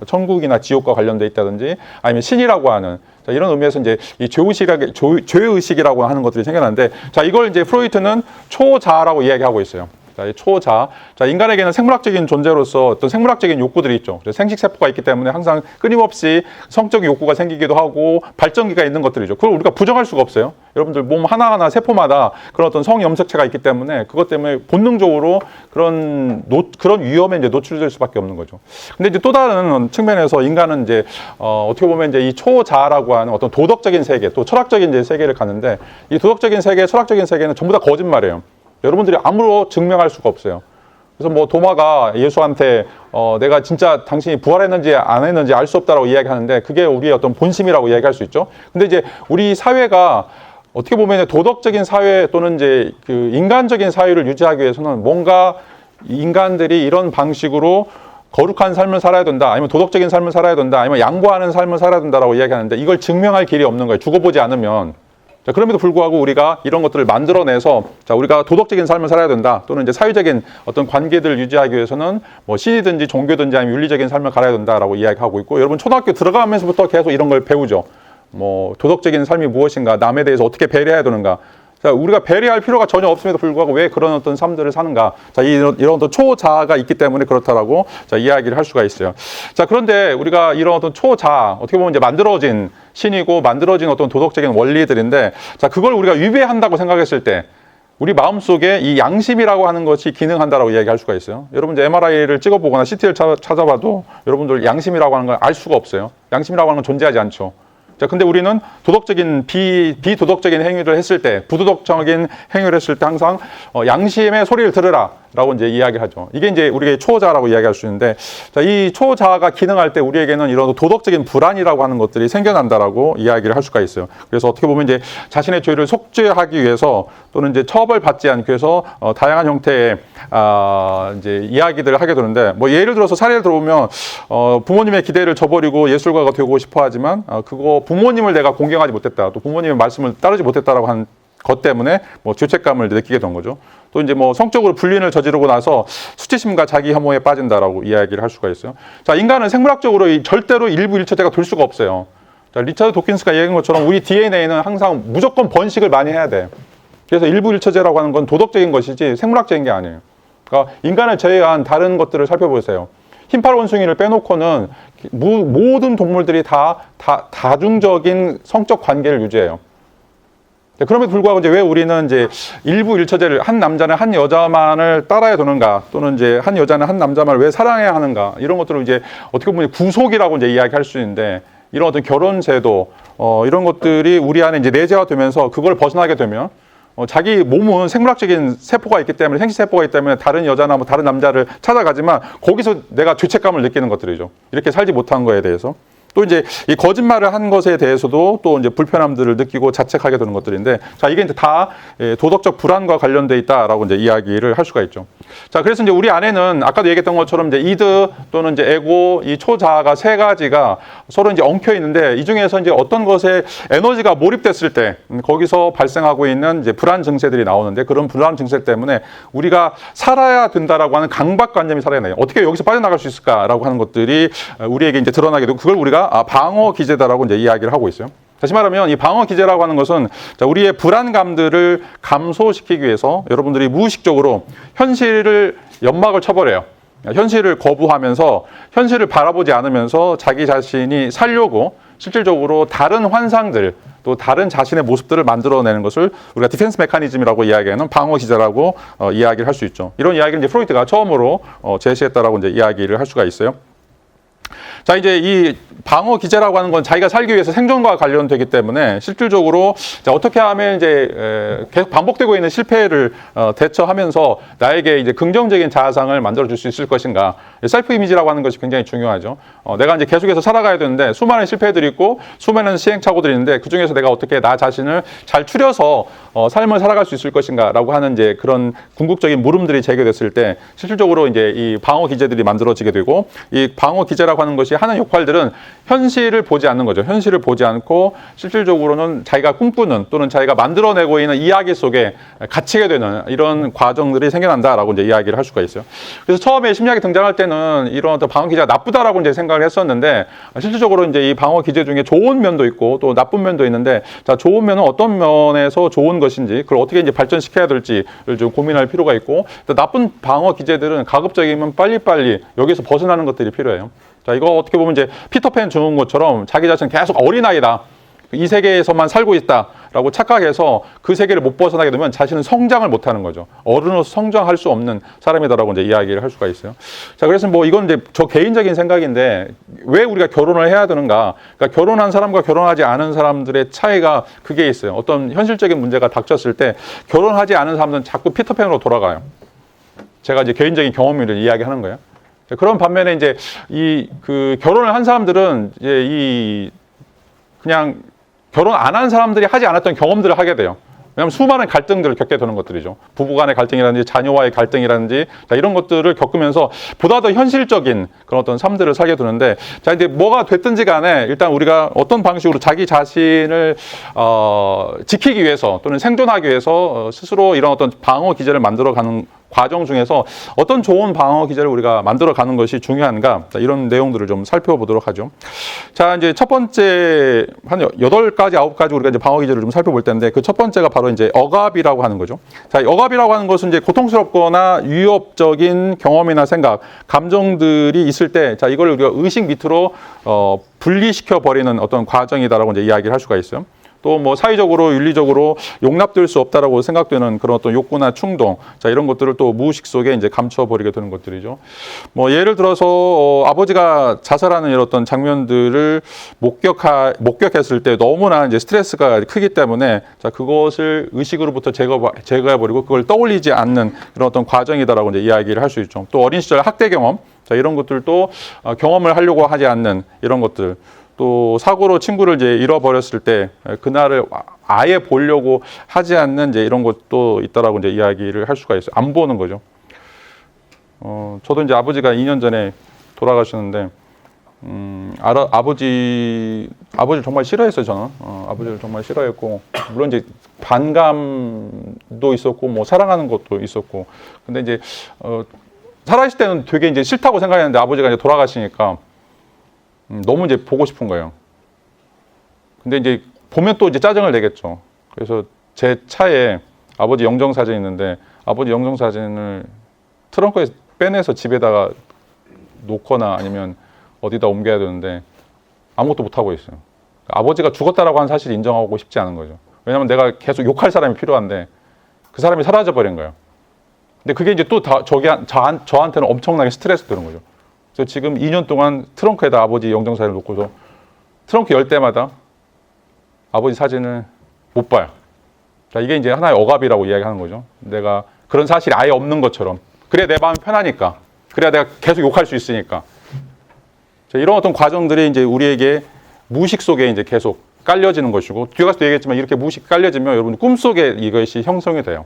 A: 천국이나 지옥과 관련돼 있다든지 아니면 신이라고 하는, 자, 이런 의미에서 이제 이 죄의식이라고 하는 것들이 생겨나는데, 자, 이걸 이제 프로이트는 초자라고 이야기하고 있어요. 자, 이 초자. 자, 인간에게는 생물학적인 존재로서 어떤 생물학적인 욕구들이 있죠. 생식세포가 있기 때문에 항상 끊임없이 성적인 욕구가 생기기도 하고 발전기가 있는 것들이죠. 그걸 우리가 부정할 수가 없어요. 여러분들 몸 하나하나 세포마다 그런 어떤 성염색체가 있기 때문에 그것 때문에 본능적으로 그런 위험에 이제 노출될 수밖에 없는 거죠. 근데 이제 또 다른 측면에서 인간은 이제 어떻게 보면 이제 이 초자라고 하는 어떤 도덕적인 세계, 또 철학적인 이제 세계를 가는데, 이 도덕적인 세계, 철학적인 세계는 전부 다 거짓말이에요. 여러분들이 아무로 증명할 수가 없어요. 그래서 뭐 도마가 예수한테 내가 진짜 당신이 부활했는지 안 했는지 알 수 없다라고 이야기하는데, 그게 우리의 어떤 본심이라고 이야기할 수 있죠. 근데 이제 우리 사회가 어떻게 보면 도덕적인 사회 또는 이제 그 인간적인 사회를 유지하기 위해서는 뭔가 인간들이 이런 방식으로 거룩한 삶을 살아야 된다, 아니면 도덕적인 삶을 살아야 된다, 아니면 양보하는 삶을 살아야 된다라고 이야기하는데, 이걸 증명할 길이 없는 거예요. 죽어보지 않으면. 자, 그럼에도 불구하고 우리가 이런 것들을 만들어내서, 자, 우리가 도덕적인 삶을 살아야 된다, 또는 이제 사회적인 어떤 관계들을 유지하기 위해서는 뭐 신이든지 종교든지 아니면 윤리적인 삶을 갈아야 된다라고 이야기하고 있고, 여러분 초등학교 들어가면서부터 계속 이런 걸 배우죠. 뭐 도덕적인 삶이 무엇인가, 남에 대해서 어떻게 배려해야 되는가. 자, 우리가 배려할 필요가 전혀 없음에도 불구하고 왜 그런 어떤 삶들을 사는가. 자, 이런 어떤 초자아가 있기 때문에 그렇다라고 자, 이야기를 할 수가 있어요. 자, 그런데 우리가 이런 어떤 초자아, 어떻게 보면 이제 만들어진 신이고 만들어진 어떤 도덕적인 원리들인데, 자, 그걸 우리가 위배한다고 생각했을 때 우리 마음속에 이 양심이라고 하는 것이 기능한다라고 이야기할 수가 있어요. 여러분 이제 MRI를 찍어보거나 CT를 찾아봐도 여러분들 양심이라고 하는 걸 알 수가 없어요. 양심이라고 하는 건 존재하지 않죠. 자, 근데 우리는 도덕적인 비도덕적인 행위를 했을 때, 부도덕적인 행위를 했을 때 항상 양심의 소리를 들으라라고 이제 이야기하죠. 이게 이제 우리가 초자라고 이야기할 수 있는데, 자, 이 초자가 기능할 때 우리에게는 이런 도덕적인 불안이라고 하는 것들이 생겨난다라고 이야기를 할 수가 있어요. 그래서 어떻게 보면 이제 자신의 죄를 속죄하기 위해서 또는 이제 처벌받지 않기 위해서 다양한 형태의 이제 이야기들을 하게 되는데, 뭐 예를 들어서 사례를 들어보면 부모님의 기대를 저버리고 예술가가 되고 싶어 하지만 그거 부모님을 내가 공경하지 못했다, 또 부모님의 말씀을 따르지 못했다라고 한 것 때문에 뭐 죄책감을 느끼게 된 거죠. 또 이제 뭐 성적으로 불륜을 저지르고 나서 수치심과 자기 혐오에 빠진다라고 이야기를 할 수가 있어요. 자, 인간은 생물학적으로 절대로 일부 일처제가 될 수가 없어요. 자, 리차드 도킨스가 얘기한 것처럼 우리 DNA는 항상 무조건 번식을 많이 해야 돼. 그래서 일부 일처제라고 하는 건 도덕적인 것이지 생물학적인 게 아니에요. 그러니까 인간을 제외한 다른 것들을 살펴보세요. 흰팔 원숭이를 빼놓고는 모든 동물들이 다 다중적인 성적 관계를 유지해요. 그럼에도 불구하고 이제 왜 우리는 이제 일부 일처제를, 한 남자는 한 여자만을 따라야 되는가, 또는 이제 한 여자는 한 남자만을 왜 사랑해야 하는가, 이런 것들을 이제 어떻게 보면 구속이라고 이제 이야기할 수 있는데, 이런 어떤 결혼 제도, 이런 것들이 우리 안에 이제 내재가 되면서 그걸 벗어나게 되면 자기 몸은 생물학적인 세포가 있기 때문에, 생식세포가 있기 때문에 다른 여자나 뭐 다른 남자를 찾아가지만 거기서 내가 죄책감을 느끼는 것들이죠. 이렇게 살지 못한 거에 대해서. 또 이제 이 거짓말을 한 것에 대해서도 또 이제 불편함들을 느끼고 자책하게 되는 것들인데, 자, 이게 이제 다 도덕적 불안과 관련돼 있다라고 이제 이야기를 할 수가 있죠. 자, 그래서 이제 우리 안에는 아까도 얘기했던 것처럼 이제 이드 또는 이제 에고, 이 초자아가 세 가지가 서로 이제 엉켜 있는데, 이 중에서 이제 어떤 것에 에너지가 몰입됐을 때 거기서 발생하고 있는 이제 불안 증세들이 나오는데, 그런 불안 증세 때문에 우리가 살아야 된다라고 하는 강박관념이 살아나요. 어떻게 여기서 빠져나갈 수 있을까라고 하는 것들이 우리에게 이제 드러나게 되고, 그걸 우리가 방어 기제다라고 이제 이야기를 하고 있어요. 다시 말하면 이 방어 기제라고 하는 것은 우리의 불안감들을 감소시키기 위해서 여러분들이 무의식적으로 현실을 연막을 쳐버려요. 현실을 거부하면서 현실을 바라보지 않으면서 자기 자신이 살려고 실질적으로 다른 환상들, 또 다른 자신의 모습들을 만들어내는 것을 우리가 디펜스 메커니즘이라고 이야기하는 방어 기제라고 이야기를 할 수 있죠. 이런 이야기를 이제 프로이트가 처음으로 제시했다라고 이제 이야기를 할 수가 있어요. 자, 이제 이 방어 기제라고 하는 건 자기가 살기 위해서 생존과 관련되기 때문에 실질적으로 자, 어떻게 하면 이제 계속 반복되고 있는 실패를 대처하면서 나에게 이제 긍정적인 자아상을 만들어줄 수 있을 것인가. 셀프 이미지라고 하는 것이 굉장히 중요하죠. 내가 이제 계속해서 살아가야 되는데 수많은 실패들이 있고 수많은 시행착오들이 있는데 그 중에서 내가 어떻게 나 자신을 잘 추려서 삶을 살아갈 수 있을 것인가라고 하는 이제 그런 궁극적인 물음들이 제기됐을 때 실질적으로 이제 이 방어 기제들이 만들어지게 되고, 이 방어 기제라고 하는 것이 하는 역할들은 현실을 보지 않는 거죠. 현실을 보지 않고 실질적으로는 자기가 꿈꾸는 또는 자기가 만들어내고 있는 이야기 속에 갇히게 되는 이런 과정들이 생겨난다라고 이제 이야기를 할 수가 있어요. 그래서 처음에 심리학이 등장할 때는 이런 어떤 방어 기제가 나쁘다라고 이제 생각을 했었는데, 실질적으로 이제 이 방어 기제 중에 좋은 면도 있고 또 나쁜 면도 있는데, 자, 좋은 면은 어떤 면에서 좋은 것인지, 그걸 어떻게 이제 발전시켜야 될지를 좀 고민할 필요가 있고, 또 나쁜 방어 기제들은 가급적이면 빨리빨리 여기서 벗어나는 것들이 필요해요. 자, 이거 어떻게 보면 이제 피터팬 주는 것처럼 자기 자신은 계속 어린아이다, 이 세계에서만 살고 있다라고 착각해서 그 세계를 못 벗어나게 되면 자신은 성장을 못하는 거죠. 어른으로서 성장할 수 없는 사람이다라고 이제 이야기를 할 수가 있어요. 자, 그래서 뭐 이건 이제 저 개인적인 생각인데, 왜 우리가 결혼을 해야 되는가? 그러니까 결혼한 사람과 결혼하지 않은 사람들의 차이가 그게 있어요. 어떤 현실적인 문제가 닥쳤을 때 결혼하지 않은 사람들은 자꾸 피터팬으로 돌아가요. 제가 이제 개인적인 경험을 이야기하는 거예요. 그런 반면에 이제 결혼을 한 사람들은 이제 그냥 결혼 안 한 사람들이 하지 않았던 경험들을 하게 돼요. 왜냐하면 수많은 갈등들을 겪게 되는 것들이죠. 부부 간의 갈등이라든지 자녀와의 갈등이라든지 이런 것들을 겪으면서 보다 더 현실적인 그런 어떤 삶들을 살게 되는데, 자, 이제 뭐가 됐든지 간에 일단 우리가 어떤 방식으로 자기 자신을 지키기 위해서 또는 생존하기 위해서 스스로 이런 어떤 방어 기제를 만들어가는 과정 중에서 어떤 좋은 방어 기제를 우리가 만들어가는 것이 중요한가, 이런 내용들을 좀 살펴보도록 하죠. 자, 이제 첫 번째 한 8가지, 9가지 우리가 이제 방어 기제를 좀 살펴볼 텐데, 그 첫 번째가 바로 이제 억압이라고 하는 거죠. 자, 억압이라고 하는 것은 이제 고통스럽거나 위협적인 경험이나 생각, 감정들이 있을 때, 자, 이걸 우리가 의식 밑으로 분리시켜 버리는 어떤 과정이다라고 이제 이야기를 할 수가 있어요. 또 뭐 사회적으로 윤리적으로 용납될 수 없다라고 생각되는 그런 어떤 욕구나 충동, 자, 이런 것들을 또 무의식 속에 이제 감춰버리게 되는 것들이죠. 뭐 예를 들어서 아버지가 자살하는 이런 어떤 장면들을 목격했을 때 너무나 이제 스트레스가 크기 때문에, 자, 그것을 의식으로부터 제거해버리고 그걸 떠올리지 않는 그런 어떤 과정이다라고 이제 이야기를 할 수 있죠. 또 어린 시절 학대 경험, 자, 이런 것들도 경험을 하려고 하지 않는 이런 것들. 또 사고로 친구를 이제 잃어버렸을 때 그날을 아예 보려고 하지 않는 이제 이런 것도 있다라고 이제 이야기를 할 수가 있어요. 안 보는 거죠. 저도 이제 아버지가 2년 전에 돌아가셨는데, 아버지를 정말 싫어했어요, 저는. 아버지를 정말 싫어했고, 물론 이제 반감도 있었고, 뭐 사랑하는 것도 있었고, 근데 이제 살아있을 때는 되게 이제 싫다고 생각했는데 아버지가 이제 돌아가시니까 너무 이제 보고 싶은 거예요. 근데 이제 보면 또 이제 짜증을 내겠죠. 그래서 제 차에 아버지 영정 사진이 있는데, 아버지 영정 사진을 트렁크에 빼내서 집에다가 놓거나 아니면 어디다 옮겨야 되는데 아무것도 못 하고 있어요. 아버지가 죽었다라고 하는 사실을 인정하고 싶지 않은 거죠. 왜냐하면 내가 계속 욕할 사람이 필요한데 그 사람이 사라져 버린 거예요. 근데 그게 이제 또 저한테는 엄청나게 스트레스 되는 거죠. 그래서 지금 2년 동안 트렁크에다 아버지 영정사진을 놓고서 트렁크 열 때마다 아버지 사진을 못 봐요. 자, 이게 이제 하나의 억압이라고 이야기하는 거죠. 내가 그런 사실이 아예 없는 것처럼. 그래야 내 마음이 편하니까. 그래야 내가 계속 욕할 수 있으니까. 자, 이런 어떤 과정들이 이제 우리에게 무의식 속에 이제 계속 깔려지는 것이고, 뒤에 가서도 얘기했지만 이렇게 무의식 깔려지면 여러분 꿈속에 이것이 형성이 돼요.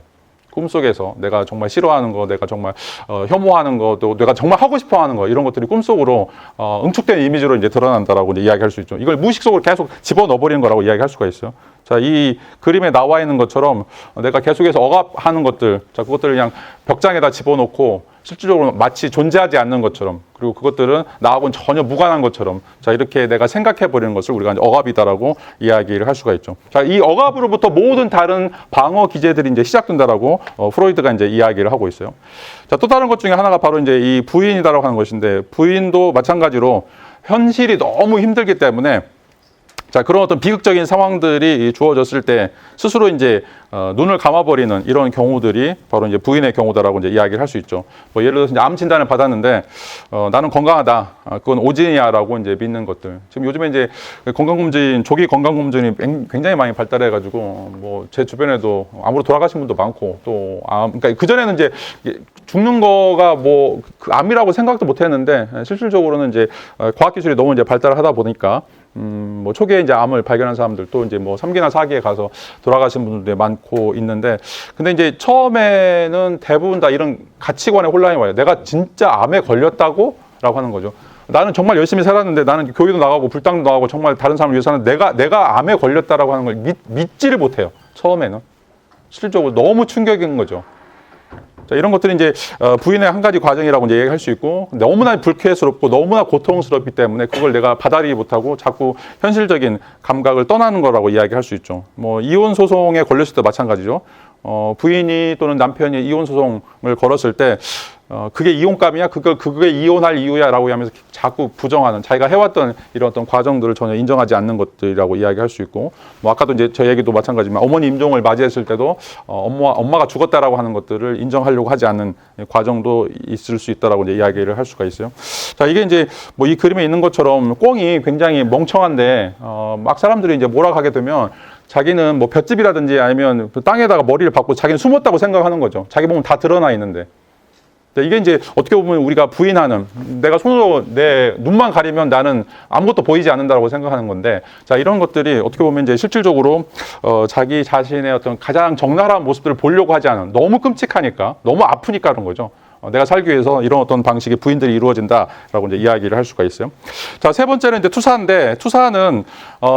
A: 꿈속에서 내가 정말 싫어하는 거, 내가 정말 혐오하는 거, 또 내가 정말 하고 싶어 하는 거, 이런 것들이 꿈속으로 응축된 이미지로 이제 드러난다라고 이제 이야기할 수 있죠. 이걸 무의식 속으로 계속 집어넣어버리는 거라고 이야기할 수가 있어요. 자, 이 그림에 나와 있는 것처럼 내가 계속해서 억압하는 것들, 자, 그것들을 그냥 벽장에다 집어넣고 실질적으로 마치 존재하지 않는 것처럼, 그리고 그것들은 나하고는 전혀 무관한 것처럼, 자, 이렇게 내가 생각해버리는 것을 우리가 이제 억압이다라고 이야기를 할 수가 있죠. 자, 이 억압으로부터 모든 다른 방어 기제들이 이제 시작된다라고 프로이드가 이제 이야기를 하고 있어요. 자, 또 다른 것 중에 하나가 바로 이제 이 부인이다라고 하는 것인데, 부인도 마찬가지로 현실이 너무 힘들기 때문에, 자, 그런 어떤 비극적인 상황들이 주어졌을 때 스스로 이제 눈을 감아버리는 이런 경우들이 바로 이제 부인의 경우다라고 이제 이야기를 할 수 있죠. 뭐 예를 들어서 이제 암 진단을 받았는데 나는 건강하다. 그건 오진이야라고 이제 믿는 것들. 지금 요즘에 이제 건강검진, 조기 건강검진이 굉장히 많이 발달해가지고 뭐 제 주변에도 암으로 돌아가신 분도 많고, 또 그러니까 그 전에는 이제 죽는 거가 뭐 그 암이라고 생각도 못했는데 실질적으로는 이제 과학 기술이 너무 이제 발달하다 보니까. 뭐 초기에 이제 암을 발견한 사람들, 또 이제 뭐 3기나 4기에 가서 돌아가신 분들도 많고 있는데, 근데 이제 처음에는 대부분 다 이런 가치관의 혼란이 와요. 내가 진짜 암에 걸렸다고? 라고 하는 거죠. 나는 정말 열심히 살았는데, 나는 교회도 나가고 불당도 나가고 정말 다른 사람을 위해서 사는 내가 암에 걸렸다라고 하는 걸 믿지를 못해요. 처음에는. 실질적으로 너무 충격인 거죠. 자, 이런 것들이 이제 부인의 한 가지 과정이라고 이제 얘기할 수 있고, 너무나 불쾌스럽고 너무나 고통스럽기 때문에 그걸 내가 받아들이지 못하고 자꾸 현실적인 감각을 떠나는 거라고 이야기할 수 있죠. 뭐 이혼 소송에 걸렸을 때 마찬가지죠. 부인이 또는 남편이 이혼 소송을 걸었을 때 그게 이혼감이야? 그게 이혼할 이유야라고 하면서 자꾸 부정하는, 자기가 해왔던 이런 어떤 과정들을 전혀 인정하지 않는 것들이라고 이야기할 수 있고, 뭐 아까도 이제 저 얘기도 마찬가지지만 어머니 임종을 맞이했을 때도 엄마가 죽었다라고 하는 것들을 인정하려고 하지 않는 과정도 있을 수 있다라고 이제 이야기를 할 수가 있어요. 자, 이게 이제 뭐 이 그림에 있는 것처럼 꽁이 굉장히 멍청한데 막 사람들이 이제 몰아가게 되면 자기는 뭐 볏짚이라든지 아니면 땅에다가 머리를 박고 자기는 숨었다고 생각하는 거죠. 자기 몸은 다 드러나 있는데. 이게 이제 어떻게 보면 우리가 부인하는, 내가 손으로 내 눈만 가리면 나는 아무것도 보이지 않는다고 생각하는 건데, 자, 이런 것들이 어떻게 보면 이제 실질적으로 자기 자신의 어떤 가장 적나라한 모습들을 보려고 하지 않은, 너무 끔찍하니까, 너무 아프니까 그런 거죠. 내가 살기 위해서 이런 어떤 방식의 부인들이 이루어진다라고 이제 이야기를 할 수가 있어요. 자, 세 번째는 이제 투사인데, 투사는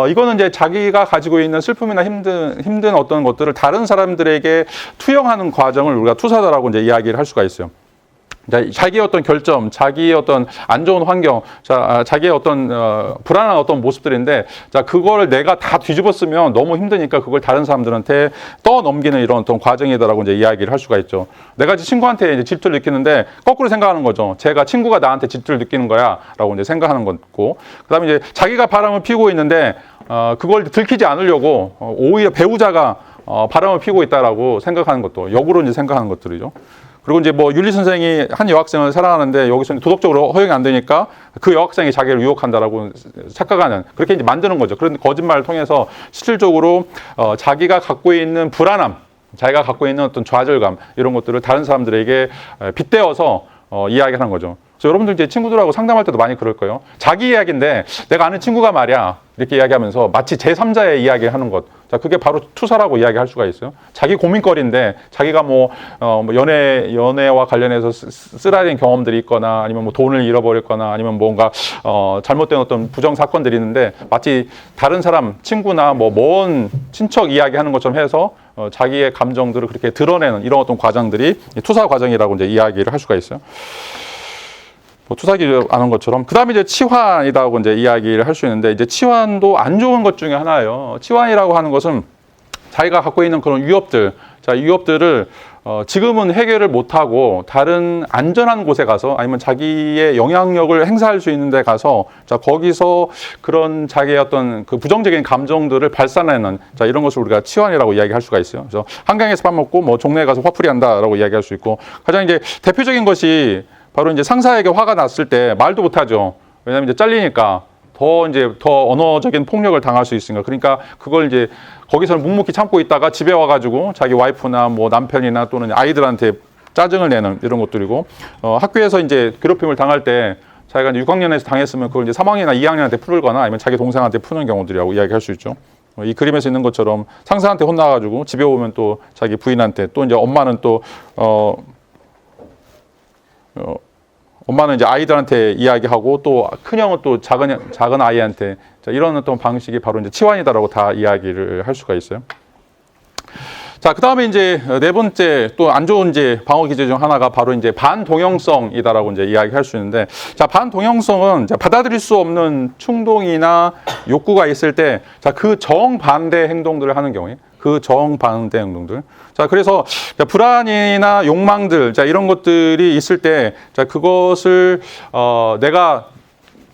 A: 이거는 이제 자기가 가지고 있는 슬픔이나 힘든 어떤 것들을 다른 사람들에게 투영하는 과정을 우리가 투사다라고 이제 이야기를 할 수가 있어요. 자기의 어떤 결점, 자기의 어떤 안 좋은 환경, 자기의 어떤 불안한 어떤 모습들인데, 자, 그걸 내가 다 뒤집었으면 너무 힘드니까 그걸 다른 사람들한테 떠넘기는 이런 어떤 과정이다라고 이제 이야기를 할 수가 있죠. 내가 이제 친구한테 이제 질투를 느끼는데 거꾸로 생각하는 거죠. 친구가 나한테 질투를 느끼는 거야라고 이제 생각하는 거고, 그다음에 이제 자기가 바람을 피우고 있는데 그걸 들키지 않으려고 오히려 배우자가 바람을 피우고 있다라고 생각하는 것도 역으로 이제 생각하는 것들이죠. 그리고 이제 뭐 윤리 선생이 한 여학생을 사랑하는데 여기서 도덕적으로 허용이 안 되니까 그 여학생이 자기를 유혹한다라고 착각하는, 그렇게 이제 만드는 거죠. 그런 거짓말을 통해서 실질적으로 자기가 갖고 있는 불안함, 자기가 갖고 있는 어떤 좌절감, 이런 것들을 다른 사람들에게 빗대어서 이야기하는 거죠. 그래서 여러분들 이제 친구들하고 상담할 때도 많이 그럴 거예요. 자기 이야기인데 내가 아는 친구가 말이야, 이렇게 이야기하면서 마치 제3자의 이야기를 하는 것. 자, 그게 바로 투사라고 이야기할 수가 있어요. 자기 고민거리인데 자기가 뭐 연애와 관련해서 쓰라린 경험들이 있거나, 아니면 뭐 돈을 잃어버렸거나, 아니면 뭔가 잘못된 어떤 부정 사건들이 있는데 마치 다른 사람, 친구나 뭐 먼 친척 이야기하는 것처럼 해서 자기의 감정들을 그렇게 드러내는 이런 어떤 과정들이 투사 과정이라고 이제 이야기를 할 수가 있어요. 뭐 투사기 아는 것처럼. 그 다음에 이제 치환이라고 이제 이야기를 할 수 있는데, 이제 치환도 안 좋은 것 중에 하나예요. 치환이라고 하는 것은 자기가 갖고 있는 그런 위협들, 자, 위협들을 지금은 해결을 못하고 다른 안전한 곳에 가서, 아니면 자기의 영향력을 행사할 수 있는 데 가서, 자, 거기서 그런 자기의 어떤 그 부정적인 감정들을 발산하는, 자, 이런 것을 우리가 치환이라고 이야기할 수가 있어요. 그래서 한강에서 밥 먹고 뭐 종로에 가서 화풀이 한다라고 이야기할 수 있고, 가장 이제 대표적인 것이 바로 이제 상사에게 화가 났을 때 말도 못하죠. 왜냐하면 이제 잘리니까 더 언어적인 폭력을 당할 수 있으니까. 그러니까 그걸 이제 거기서는 묵묵히 참고 있다가 집에 와가지고 자기 와이프나 뭐 남편이나 또는 아이들한테 짜증을 내는 이런 것들이고, 학교에서 이제 괴롭힘을 당할 때 자기가 이제 6학년에서 당했으면 그걸 이제 3학년이나 2학년한테 풀거나 아니면 자기 동생한테 푸는 경우들이라고 이야기할 수 있죠. 이 그림에서 있는 것처럼 상사한테 혼나가지고 집에 오면 또 자기 부인한테 또 이제 엄마는 또 엄마는 이제 아이들한테 이야기하고 또 큰형은 또 작은 아이한테 자, 이런 어떤 방식이 바로 이제 치환이다라고 다 이야기를 할 수가 있어요. 자, 그 다음에 이제 네 번째 또 안 좋은 이제 방어 기제 중 하나가 바로 이제 반동형성이다라고 이제 이야기할 수 있는데, 자, 반동형성은 받아들일 수 없는 충동이나 욕구가 있을 때, 자, 그 정반대 행동들을 하는 경우에, 그 정반대 행동들. 자, 그래서 불안이나 욕망들, 자, 이런 것들이 있을 때, 자, 그것을 내가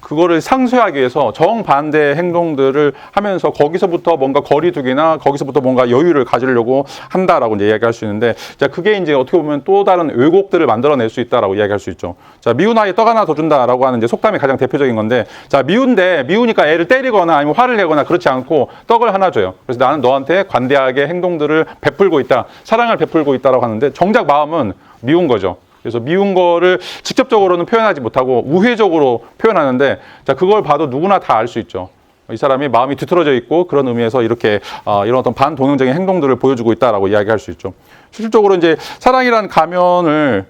A: 그거를 상쇄하기 위해서 정반대 행동들을 하면서 거기서부터 뭔가 거리두기나 거기서부터 뭔가 여유를 가지려고 한다라고 이제 이야기할 수 있는데, 자, 그게 이제 어떻게 보면 또 다른 왜곡들을 만들어낼 수 있다라고 이야기할 수 있죠. 자, 미운 아이 떡 하나 더 준다라고 하는 이제 속담이 가장 대표적인 건데, 자, 미우니까 애를 때리거나 아니면 화를 내거나 그렇지 않고 떡을 하나 줘요. 그래서 나는 너한테 관대하게 행동들을 베풀고 있다, 사랑을 베풀고 있다라고 하는데 정작 마음은 미운 거죠. 그래서 미운 거를 직접적으로는 표현하지 못하고 우회적으로 표현하는데, 자, 그걸 봐도 누구나 다 알 수 있죠. 이 사람이 마음이 뒤틀어져 있고 그런 의미에서 이렇게 이런 어떤 반동형적인 행동들을 보여주고 있다라고 이야기할 수 있죠. 실질적으로 이제 사랑이라는 가면을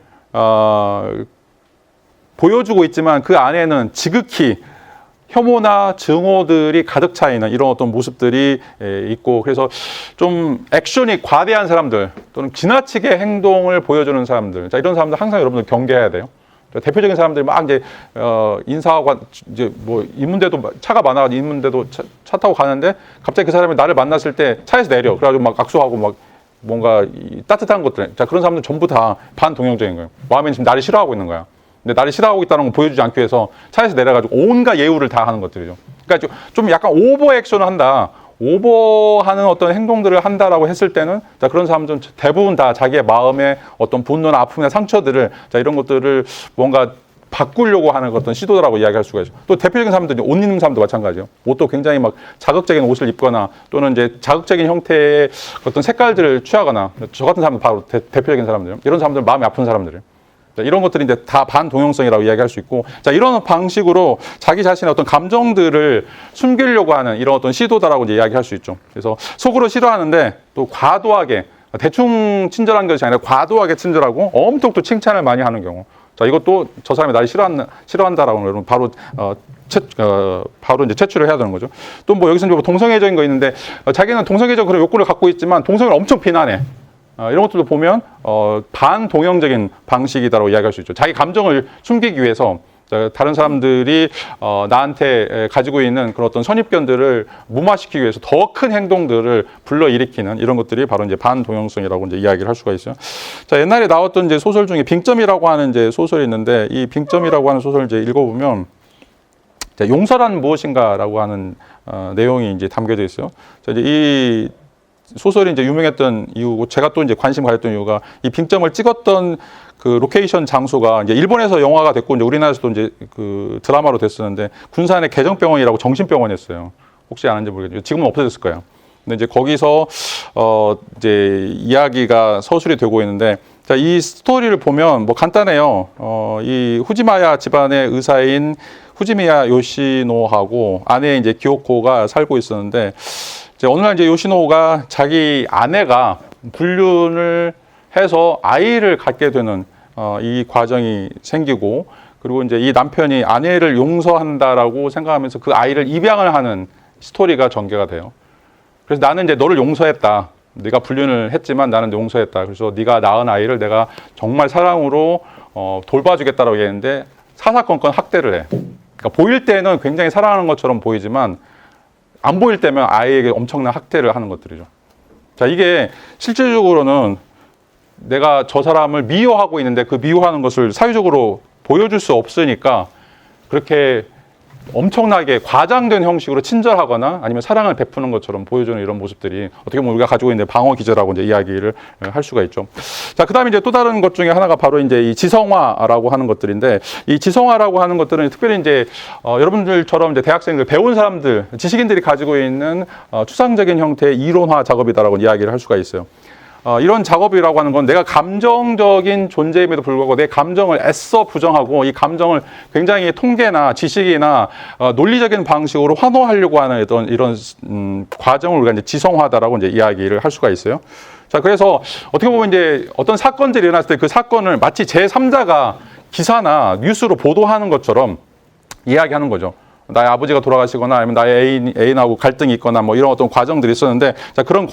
A: 보여주고 있지만 그 안에는 지극히 혐오나 증오들이 가득 차 있는 이런 어떤 모습들이 있고, 그래서 좀 액션이 과대한 사람들 또는 지나치게 행동을 보여주는 사람들, 자, 이런 사람들 항상 여러분들 경계해야 돼요. 대표적인 사람들이 막 이제 인사하고 이제 뭐 있는데도 차가 많아가지고 있는데도 차 타고 가는데 갑자기 그 사람이 나를 만났을 때 차에서 내려. 그래가지고 막 악수하고 막 뭔가 따뜻한 것들, 자, 그런 사람들 전부 다 반동형적인 거예요. 마음에 지금 나를 싫어하고 있는 거야. 근데 나를 싫어하고 있다는 걸 보여주지 않기 위해서 차에서 내려가지고 온갖 예우를 다 하는 것들이죠. 그러니까 좀 약간 오버 액션을 한다, 오버하는 어떤 행동들을 한다라고 했을 때는, 자, 그런 사람들은 대부분 다 자기의 마음의 어떤 분노나 아픔이나 상처들을, 자, 이런 것들을 뭔가 바꾸려고 하는 어떤 시도라고 이야기할 수가 있죠. 또 대표적인 사람들은 옷 입는 사람도 마찬가지예요. 옷도 굉장히 막 자극적인 옷을 입거나 또는 이제 자극적인 형태의 어떤 색깔들을 취하거나, 저 같은 사람들 바로 대표적인 사람들, 이런 사람들은 마음이 아픈 사람들이에요. 자, 이런 것들이 이제 다 반동형성이라고 이야기할 수 있고, 자, 이런 방식으로 자기 자신의 어떤 감정들을 숨기려고 하는 이런 어떤 시도다라고 이제 이야기할 수 있죠. 그래서 속으로 싫어하는데 또 과도하게, 대충 친절한 것이 아니라 과도하게 친절하고 엄청 또 칭찬을 많이 하는 경우. 자, 이것도 저 사람이 나를 싫어한다라고 하는 걸 바로 바로 이제 채취를 해야 되는 거죠. 또 뭐 여기서 뭐 동성애적인 거 있는데, 자기는 동성애적 그런 욕구를 갖고 있지만 동성을 엄청 비난해. 이런 것들도 보면 반동형적인 방식이다라고 이야기할 수 있죠. 자기 감정을 숨기기 위해서 다른 사람들이 나한테 가지고 있는 그런 어떤 선입견들을 무마시키기 위해서 더 큰 행동들을 불러일으키는 이런 것들이 바로 이제 반동형성이라고 이제 이야기를 할 수가 있어요. 자, 옛날에 나왔던 이제 소설 중에 빙점이라고 하는 이제 소설이 있는데, 이 빙점이라고 하는 소설을 이제 읽어보면, 자, 용서란 무엇인가라고 하는 내용이 이제 담겨져 있어요. 자, 이제 이 소설이 이제 유명했던 이유고, 제가 또 이제 관심 가졌던 이유가, 이 빙점을 찍었던 그 로케이션 장소가 이제 일본에서 영화가 됐고, 이제 우리나라에서도 이제 그 드라마로 됐었는데, 군산의 개정병원이라고 정신병원이었어요. 혹시 아는지 모르겠지만 지금은 없어졌을 거예요. 근데 이제 거기서 이제 이야기가 서술이 되고 있는데, 자, 이 스토리를 보면 뭐 간단해요. 이 후지마야 집안의 의사인 후지미야 요시노하고 아내 이제 기요코가 살고 있었는데, 이제 어느 날 이제 요시노가 자기 아내가 불륜을 해서 아이를 갖게 되는 이 과정이 생기고, 그리고 이제 이 남편이 아내를 용서한다라고 생각하면서 그 아이를 입양을 하는 스토리가 전개가 돼요. 그래서 나는 이제 너를 용서했다. 네가 불륜을 했지만 나는 용서했다. 그래서 네가 낳은 아이를 내가 정말 사랑으로 돌봐주겠다라고 얘기했는데 사사건건 학대를 해. 그러니까 보일 때는 굉장히 사랑하는 것처럼 보이지만 안 보일 때면 아이에게 엄청난 학대를 하는 것들이죠. 자, 이게 실질적으로는 내가 저 사람을 미워하고 있는데 그 미워하는 것을 사회적으로 보여줄 수 없으니까 그렇게 엄청나게 과장된 형식으로 친절하거나 아니면 사랑을 베푸는 것처럼 보여주는 이런 모습들이 어떻게 보면 우리가 가지고 있는 방어 기제라고 이제 이야기를 할 수가 있죠. 자, 그다음에 이제 또 다른 것 중에 하나가 바로 이제 이 지성화라고 하는 것들인데, 이 지성화라고 하는 것들은 특별히 이제 여러분들처럼 이제 대학생들, 배운 사람들, 지식인들이 가지고 있는 추상적인 형태의 이론화 작업이다라고 이야기를 할 수가 있어요. 이런 작업이라고 하는 건 내가 감정적인 존재임에도 불구하고 내 감정을 애써 부정하고 이 감정을 굉장히 통계나 지식이나 논리적인 방식으로 환호하려고 하는 이런 과정을 우리가 이제 지성화다라고 이제 이야기를 할 수가 있어요. 자, 그래서 어떻게 보면 이제 어떤 사건들이 일어났을 때 그 사건을 마치 제3자가 기사나 뉴스로 보도하는 것처럼 이야기하는 거죠. 나의 아버지가 돌아가시거나 아니면 나의 애인하고 갈등이 있거나 뭐 이런 어떤 과정들이 있었는데, 자, 그런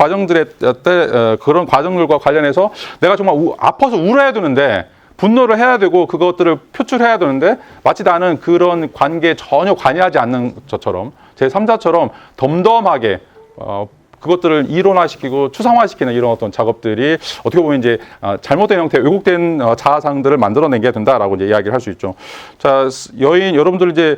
A: 그런 과정들과 관련해서 내가 정말 아파서 울어야 되는데, 분노를 해야 되고 그것들을 표출해야 되는데, 마치 나는 그런 관계에 전혀 관여하지 않는 것처럼 제3자처럼 덤덤하게 그것들을 이론화시키고 추상화시키는 이런 어떤 작업들이 어떻게 보면 이제 잘못된 형태, 왜곡된 자아상들을 만들어내게 된다라고 이제 이야기를 할 수 있죠. 자, 여러분들 이제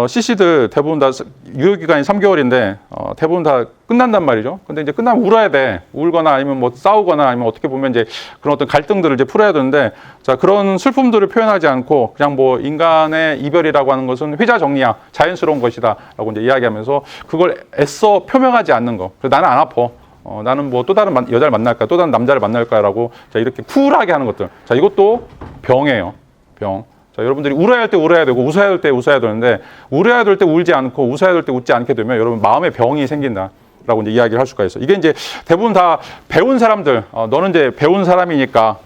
A: CC들 대부분 다 유효기간이 3개월인데 대부분 다 끝난단 말이죠. 근데 이제 끝나면 울어야 돼. 울거나 아니면 뭐 싸우거나 아니면 어떻게 보면 이제 그런 어떤 갈등들을 이제 풀어야 되는데, 자, 그런 슬픔들을 표현하지 않고 그냥 뭐 인간의 이별이라고 하는 것은 회자정리야, 자연스러운 것이다라고 이제 이야기하면서 그걸 애써 표명하지 않는 거. 그래서 나는 안 아파. 나는 뭐 또 다른 여자를 만날까, 또 다른 남자를 만날까라고, 자, 이렇게 쿨하게 하는 것들. 자, 이것도 병이에요. 병. 자, 여러분들이 울어야 할 때 울어야 되고 웃어야 할 때 웃어야 되는데, 울어야 될 때 울지 않고 웃어야 될 때 웃지 않게 되면 여러분 마음의 병이 생긴다라고 이제 이야기를 할 수가 있어요. 이게 이제 대부분 다 배운 사람들, 너는 이제 배운 사람이니까,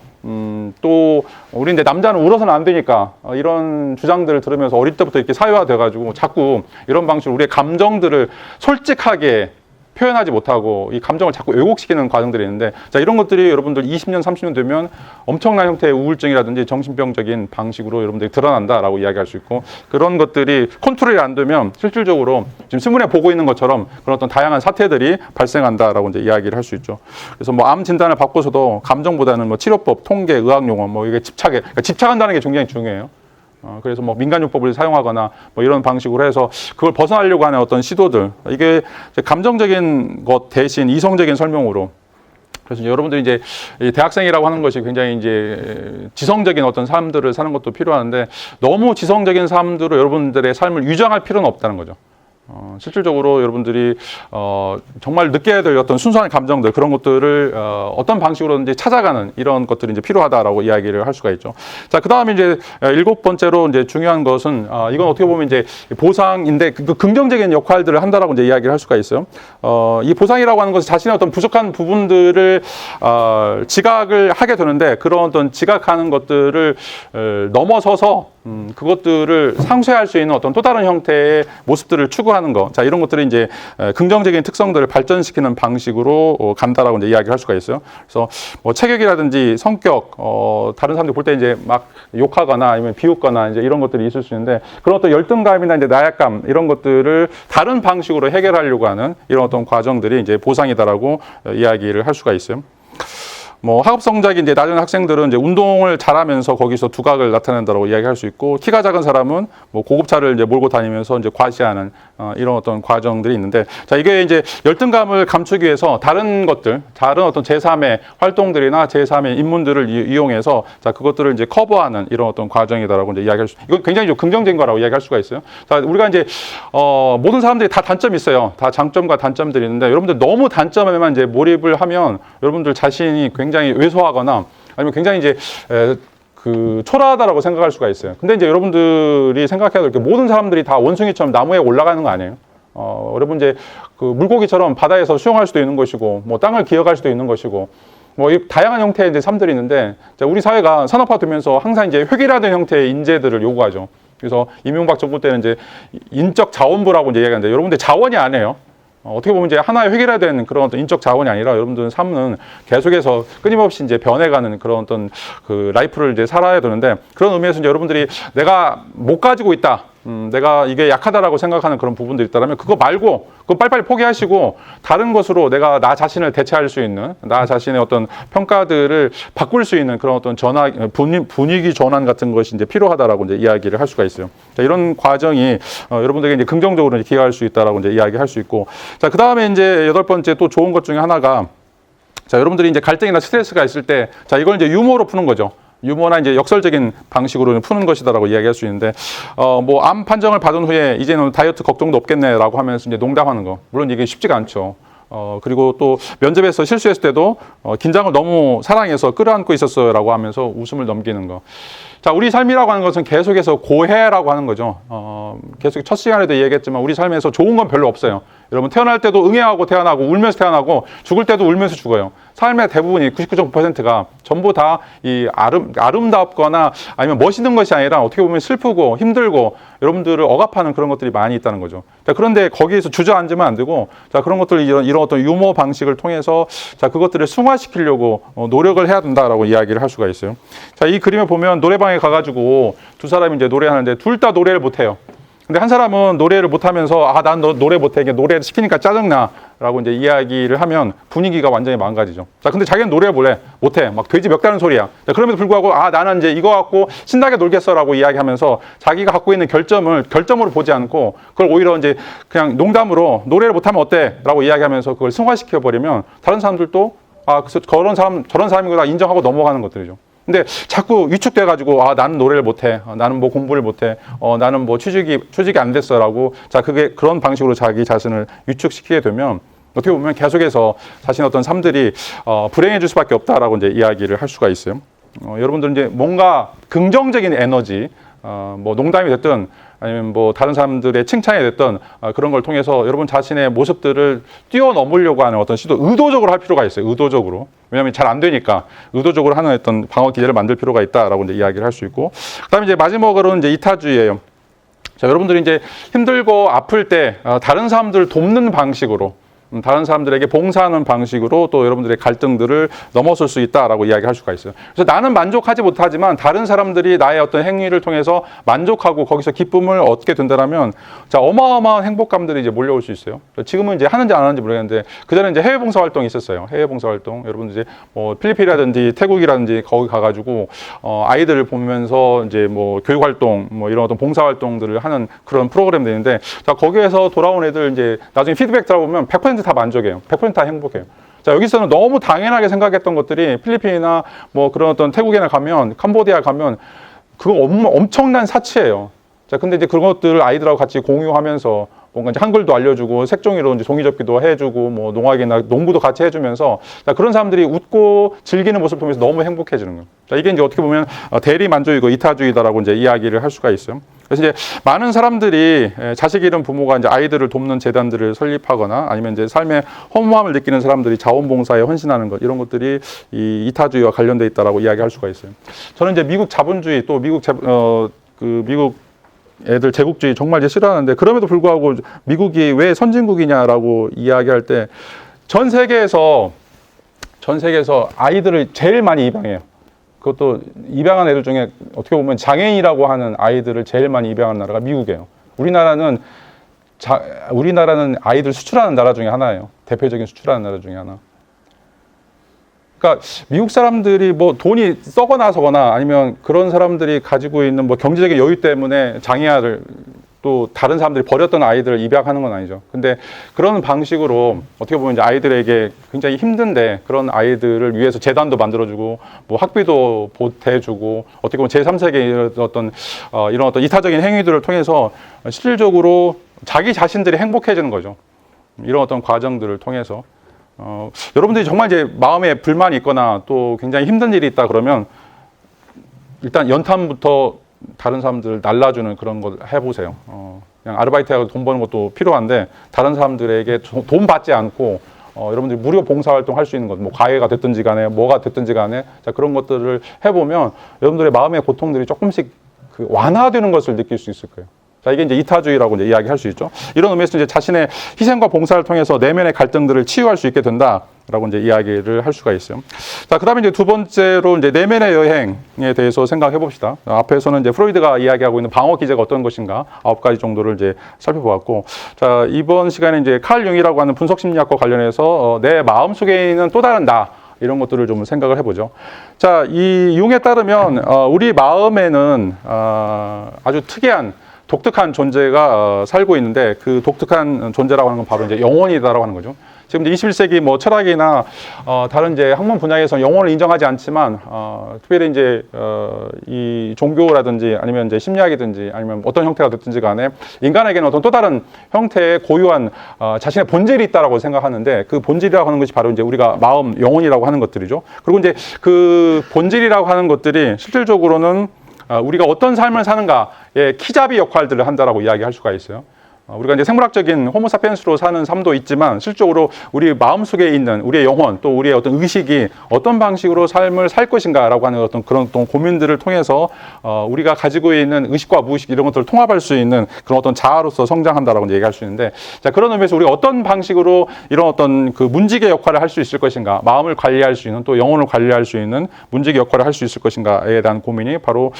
A: 또 우리 이제 남자는 울어서는 안 되니까, 이런 주장들을 들으면서 어릴 때부터 이렇게 사회화돼가지고 자꾸 이런 방식으로 우리의 감정들을 솔직하게 표현하지 못하고 이 감정을 자꾸 왜곡시키는 과정들이 있는데, 자, 이런 것들이 여러분들 20년, 30년 되면 엄청난 형태의 우울증이라든지 정신병적인 방식으로 여러분들이 드러난다라고 이야기할 수 있고, 그런 것들이 컨트롤이 안 되면 실질적으로 지금 신문에 보고 있는 것처럼 그런 어떤 다양한 사태들이 발생한다라고 이제 이야기를 할 수 있죠. 그래서 뭐 암 진단을 받고서도 감정보다는 뭐 치료법, 통계, 의학 용어 뭐 이게 그러니까 집착한다는 게 굉장히 중요해요. 그래서 뭐 민간요법을 사용하거나 뭐 이런 방식으로 해서 그걸 벗어나려고 하는 어떤 시도들, 이게 감정적인 것 대신 이성적인 설명으로, 그래서 여러분들이 이제 대학생이라고 하는 것이 굉장히 이제 지성적인 어떤 삶들을 사는 것도 필요한데, 너무 지성적인 삶으로 여러분들의 삶을 위장할 필요는 없다는 거죠. 실질적으로 여러분들이 정말 느껴야 될 어떤 순수한 감정들, 그런 것들을 어떤 방식으로든지 찾아가는 이런 것들이 이제 필요하다라고 이야기를 할 수가 있죠. 자, 그 다음에 이제 7번째로 이제 중요한 것은 이건 어떻게 보면 이제 보상인데 그 긍정적인 역할들을 한다라고 이제 이야기를 할 수가 있어요. 이 보상이라고 하는 것은 자신의 어떤 부족한 부분들을 지각을 하게 되는데, 그런 어떤 지각하는 것들을 넘어서서 그것들을 상쇄할 수 있는 어떤 또 다른 형태의 모습들을 추구하는 거. 자, 이런 것들이 이제 긍정적인 특성들을 발전시키는 방식으로 간다라고 이제 이야기를 할 수가 있어요. 그래서 뭐 체격이라든지 성격, 다른 사람들 볼 때 이제 막 욕하거나 아니면 비웃거나 이제 이런 것들이 있을 수 있는데, 그런 어떤 열등감이나 이제 나약감, 이런 것들을 다른 방식으로 해결하려고 하는 이런 어떤 과정들이 이제 보상이다라고 이야기를 할 수가 있어요. 뭐 학업 성적이 이제 낮은 학생들은 이제 운동을 잘하면서 거기서 두각을 나타낸다라고 이야기할 수 있고, 키가 작은 사람은 뭐 고급차를 이제 몰고 다니면서 이제 과시하는 이런 어떤 과정들이 있는데, 자, 이게 이제 열등감을 감추기 위해서 다른 것들, 다른 어떤 제3의 활동들이나 제3의 인문들을 이용해서, 자, 그것들을 이제 커버하는 이런 어떤 과정이다라고 이제 이야기할 수, 이건 굉장히 좀 긍정적인 거라고 이야기할 수가 있어요. 자, 우리가 이제 모든 사람들이 다 단점이 있어요. 다 장점과 단점들이 있는데, 여러분들 너무 단점에만 이제 몰입을 하면 여러분들 자신이 굉장히 왜소하거나 아니면 굉장히 이제 초라하다라고 생각할 수가 있어요. 근데 이제 여러분들이 생각해야 될 게, 모든 사람들이 다 원숭이처럼 나무에 올라가는 거 아니에요. 여러분 이제 그 물고기처럼 바다에서 수영할 수도 있는 것이고, 뭐 땅을 기어갈 수도 있는 것이고, 뭐 이 다양한 형태의 이제 삶들이 있는데, 자, 우리 사회가 산업화되면서 항상 이제 획일화된 형태의 인재들을 요구하죠. 그래서 이명박 정부 때는 이제 인적 자원부라고 이제 얘기하는데, 여러분들 자원이 아니에요. 어떻게 보면 이제 하나의 획일화된 그런 어떤 인적 자원이 아니라, 여러분들은 삶은 계속해서 끊임없이 이제 변해가는 그런 어떤 그 라이프를 이제 살아야 되는데, 그런 의미에서 이제 여러분들이 내가 못 가지고 있다, 내가 이게 약하다라고 생각하는 그런 부분들이 있다면, 그거 말고 그거 빨리빨리 포기하시고 다른 것으로 내가 나 자신을 대체할 수 있는, 나 자신의 어떤 평가들을 바꿀 수 있는 그런 어떤 분위기 전환 같은 것이 이제 필요하다라고 이제 이야기를 할 수가 있어요. 자, 이런 과정이 여러분들에게 이제 긍정적으로 이제 기여할 수 있다라고 이제 이야기할 수 있고, 자, 그 다음에 이제 8번째 또 좋은 것 중에 하나가, 자, 여러분들이 이제 갈등이나 스트레스가 있을 때, 자, 이걸 이제 유머로 푸는 거죠. 유머나 이제 역설적인 방식으로 푸는 것이다라고 이야기할 수 있는데, 뭐 암 판정을 받은 후에 이제는 다이어트 걱정도 없겠네라고 하면서 이제 농담하는 거. 물론 이게 쉽지가 않죠. 그리고 또 면접에서 실수했을 때도 긴장을 너무 사랑해서 끌어안고 있었어요라고 하면서 웃음을 넘기는 거. 자, 우리 삶이라고 하는 것은 계속해서 고해라고 하는 거죠. 계속 첫 시간에도 얘기했지만 우리 삶에서 좋은 건 별로 없어요. 여러분 태어날 때도 응애하고 태어나고 울면서 태어나고 죽을 때도 울면서 죽어요. 삶의 대부분이 99.9%가 전부 다 이 아름답거나 아니면 멋있는 것이 아니라 어떻게 보면 슬프고 힘들고 여러분들을 억압하는 그런 것들이 많이 있다는 거죠. 자, 그런데 거기에서 주저앉으면 안 되고, 자, 그런 것들을 이런 어떤 유머 방식을 통해서 자, 그것들을 승화시키려고 노력을 해야 된다라고 이야기를 할 수가 있어요. 자, 이 그림을 보면 노래방에 가가지고 두 사람이 이제 노래하는데 둘 다 노래를 못해요. 근데 한 사람은 노래를 못하면서 난 너 노래 못해. 이게 노래를 시키니까 짜증나. 라고 이제 이야기를 하면 분위기가 완전히 망가지죠. 자, 근데 자기는 노래를 못해. 막 돼지 멱다는 소리야. 자, 그럼에도 불구하고 나는 이제 이거 갖고 신나게 놀겠어라고 이야기하면서 자기가 갖고 있는 결점으로 보지 않고 그걸 오히려 이제 그냥 농담으로 노래를 못하면 어때? 라고 이야기하면서 그걸 승화시켜 버리면 다른 사람들도 저런 사람이구나 인정하고 넘어가는 것들이죠. 근데 자꾸 위축돼가지고 나는 노래를 못해, 나는 뭐 공부를 못해, 나는 뭐 취직이 안 됐어라고 그게 그런 방식으로 자기 자신을 위축시키게 되면 어떻게 보면 계속해서 자신의 어떤 삶들이 불행해질 수밖에 없다라고 이제 이야기를 할 수가 있어요. 여러분들은 이제 뭔가 긍정적인 에너지, 뭐 농담이 됐든 아니면 뭐 다른 사람들의 칭찬이 됐든 그런 걸 통해서 여러분 자신의 모습들을 뛰어넘으려고 하는 어떤 시도 의도적으로 할 필요가 있어요. 의도적으로. 왜냐하면 잘 안 되니까 의도적으로 하는 어떤 방어 기제를 만들 필요가 있다라고 이제 이야기를 할 수 있고, 그다음에 이제 마지막으로는 이제 이타주의예요. 자, 여러분들이 이제 힘들고 아플 때 다른 사람들을 돕는 방식으로, 다른 사람들에게 봉사하는 방식으로 또 여러분들의 갈등들을 넘어설 수 있다라고 이야기할 수가 있어요. 그래서 나는 만족하지 못하지만 다른 사람들이 나의 어떤 행위를 통해서 만족하고 거기서 기쁨을 얻게 된다면 자, 어마어마한 행복감들이 이제 몰려올 수 있어요. 지금은 이제 하는지 안 하는지 모르겠는데 그전에 이제 해외 봉사 활동이 있었어요. 해외 봉사 활동. 여러분들 이제 뭐 필리핀이라든지 태국이라든지 거기 가가지고 아이들을 보면서 이제 뭐 교육 활동 뭐 이런 어떤 봉사 활동들을 하는 그런 프로그램들인데 자, 거기에서 돌아온 애들 이제 나중에 피드백 들어보면 100% 다 만족해요. 100% 다 행복해요. 자, 여기서는 너무 당연하게 생각했던 것들이 필리핀이나 뭐 그런 어떤 태국이나 가면, 캄보디아 가면 그거 엄청난 사치예요. 자, 근데 이제 그런 것들을 아이들하고 같이 공유하면서 뭔가 이제 한글도 알려주고 색종이로 이제 종이접기도 해주고 뭐 농악이나 농부도 같이 해주면서 자, 그런 사람들이 웃고 즐기는 모습을 통해서 너무 행복해지는 거예요. 자, 이게 이제 어떻게 보면 대리 만족이고 이타주의다라고 이제 이야기를 할 수가 있어요. 그래서 이제 많은 사람들이 자식 잃은 부모가 이제 아이들을 돕는 재단들을 설립하거나 아니면 이제 삶의 허무함을 느끼는 사람들이 자원봉사에 헌신하는 것 이런 것들이 이 이타주의와 관련돼 있다라고 이야기할 수가 있어요. 저는 이제 미국 자본주의 또 미국 애들 제국주의 정말 이제 싫어하는데 그럼에도 불구하고 미국이 왜 선진국이냐라고 이야기할 때 전 세계에서 아이들을 제일 많이 입양해요. 그것도 입양한 애들 중에 어떻게 보면 장애인이라고 하는 아이들을 제일 많이 입양하는 나라가 미국이에요. 우리나라는 아이들 수출하는 나라 중에 하나예요. 대표적인 수출하는 나라 중에 하나. 그러니까 미국 사람들이 뭐 돈이 썩어나서거나 아니면 그런 사람들이 가지고 있는 뭐 경제적인 여유 때문에 장애아를 또 다른 사람들이 버렸던 아이들을 입양하는 건 아니죠. 근데 그런 방식으로 어떻게 보면 이제 아이들에게 굉장히 힘든데 그런 아이들을 위해서 재단도 만들어주고 뭐 학비도 보태주고 어떻게 보면 제3세계의 이런 어떤 이타적인 행위들을 통해서 실질적으로 자기 자신들이 행복해지는 거죠. 이런 어떤 과정들을 통해서. 여러분들이 정말 이제 마음에 불만이 있거나 또 굉장히 힘든 일이 있다 그러면 일단 연탄부터 다른 사람들을 날라주는 그런 걸 해보세요. 그냥 아르바이트하고 돈 버는 것도 필요한데 다른 사람들에게 돈 받지 않고 여러분들이 무료 봉사활동 할 수 있는 것, 뭐 가해가 됐든지 간에 뭐가 됐든지 간에 자, 그런 것들을 해보면 여러분들의 마음의 고통들이 조금씩 완화되는 것을 느낄 수 있을 거예요. 자, 이게 이제 이타주의라고 이제 이야기할 수 있죠. 이런 의미에서 이제 자신의 희생과 봉사를 통해서 내면의 갈등들을 치유할 수 있게 된다라고 이제 이야기를 할 수가 있어요. 자, 그다음에 이제 두 번째로 이제 내면의 여행에 대해서 생각해 봅시다. 앞에서는 이제 프로이드가 이야기하고 있는 방어 기제가 어떤 것인가 9가지 정도를 이제 살펴보았고, 자, 이번 시간에 이제 칼 융이라고 하는 분석 심리학과 관련해서 내 마음 속에 있는 또 다른 나 이런 것들을 좀 생각을 해보죠. 자, 이 융에 따르면 우리 마음에는 아주 특이한 독특한 존재가 살고 있는데 그 독특한 존재라고 하는 건 바로 이제 영혼이다라고 하는 거죠. 지금 이제 21세기 뭐 철학이나 다른 이제 학문 분야에서 영혼을 인정하지 않지만 특별히 이제 이 종교라든지 아니면 이제 심리학이든지 아니면 어떤 형태가 됐든지 간에 인간에게는 어떤 또 다른 형태의 고유한 자신의 본질이 있다라고 생각하는데 그 본질이라고 하는 것이 바로 이제 우리가 마음, 영혼이라고 하는 것들이죠. 그리고 이제 그 본질이라고 하는 것들이 실질적으로는 우리가 어떤 삶을 사는가의 키잡이 역할들을 한다라고 이야기할 수가 있어요. 우리가 이제 생물학적인 호모사피엔스로 사는 삶도 있지만 실적으로 우리 마음속에 있는 우리의 영혼 또 우리의 어떤 의식이 어떤 방식으로 삶을 살 것인가라고 하는 어떤 그런 어떤 고민들을 통해서 우리가 가지고 있는 의식과 무의식 이런 것들을 통합할 수 있는 그런 어떤 자아로서 성장한다라고 얘기할 수 있는데 자 그런 의미에서 우리가 어떤 방식으로 이런 어떤 그 문지기 역할을 할 수 있을 것인가 마음을 관리할 수 있는 또 영혼을 관리할 수 있는 문지기 역할을 할 수 있을 것인가에 대한 고민이 바로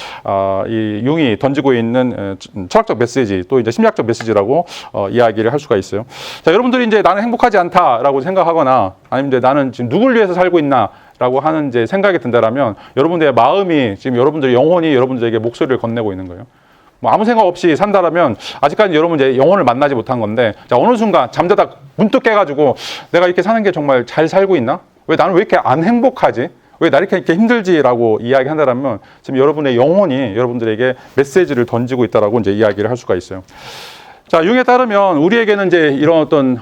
A: 이 융이 던지고 있는 철학적 메시지 또 이제 심리학적 메시지라고 이야기를 할 수가 있어요. 자, 여러분들이 이제 나는 행복하지 않다라고 생각하거나 아니면 나는 지금 누굴 위해서 살고 있나라고 하는 이제 생각이 든다라면 여러분들의 마음이 지금 여러분들의 영혼이 여러분들에게 목소리를 건네고 있는 거예요. 뭐 아무 생각 없이 산다라면 아직까지 여러분 이제 영혼을 만나지 못한 건데 자, 어느 순간 잠자다 문득 깨가지고 내가 이렇게 사는 게 정말 잘 살고 있나? 왜 나는 왜 이렇게 안 행복하지? 왜 나 이렇게 힘들지라고 이야기한다라면 지금 여러분의 영혼이 여러분들에게 메시지를 던지고 있다라고 이제 이야기를 할 수가 있어요. 자, 융에 따르면 우리에게는 이제 이런 어떤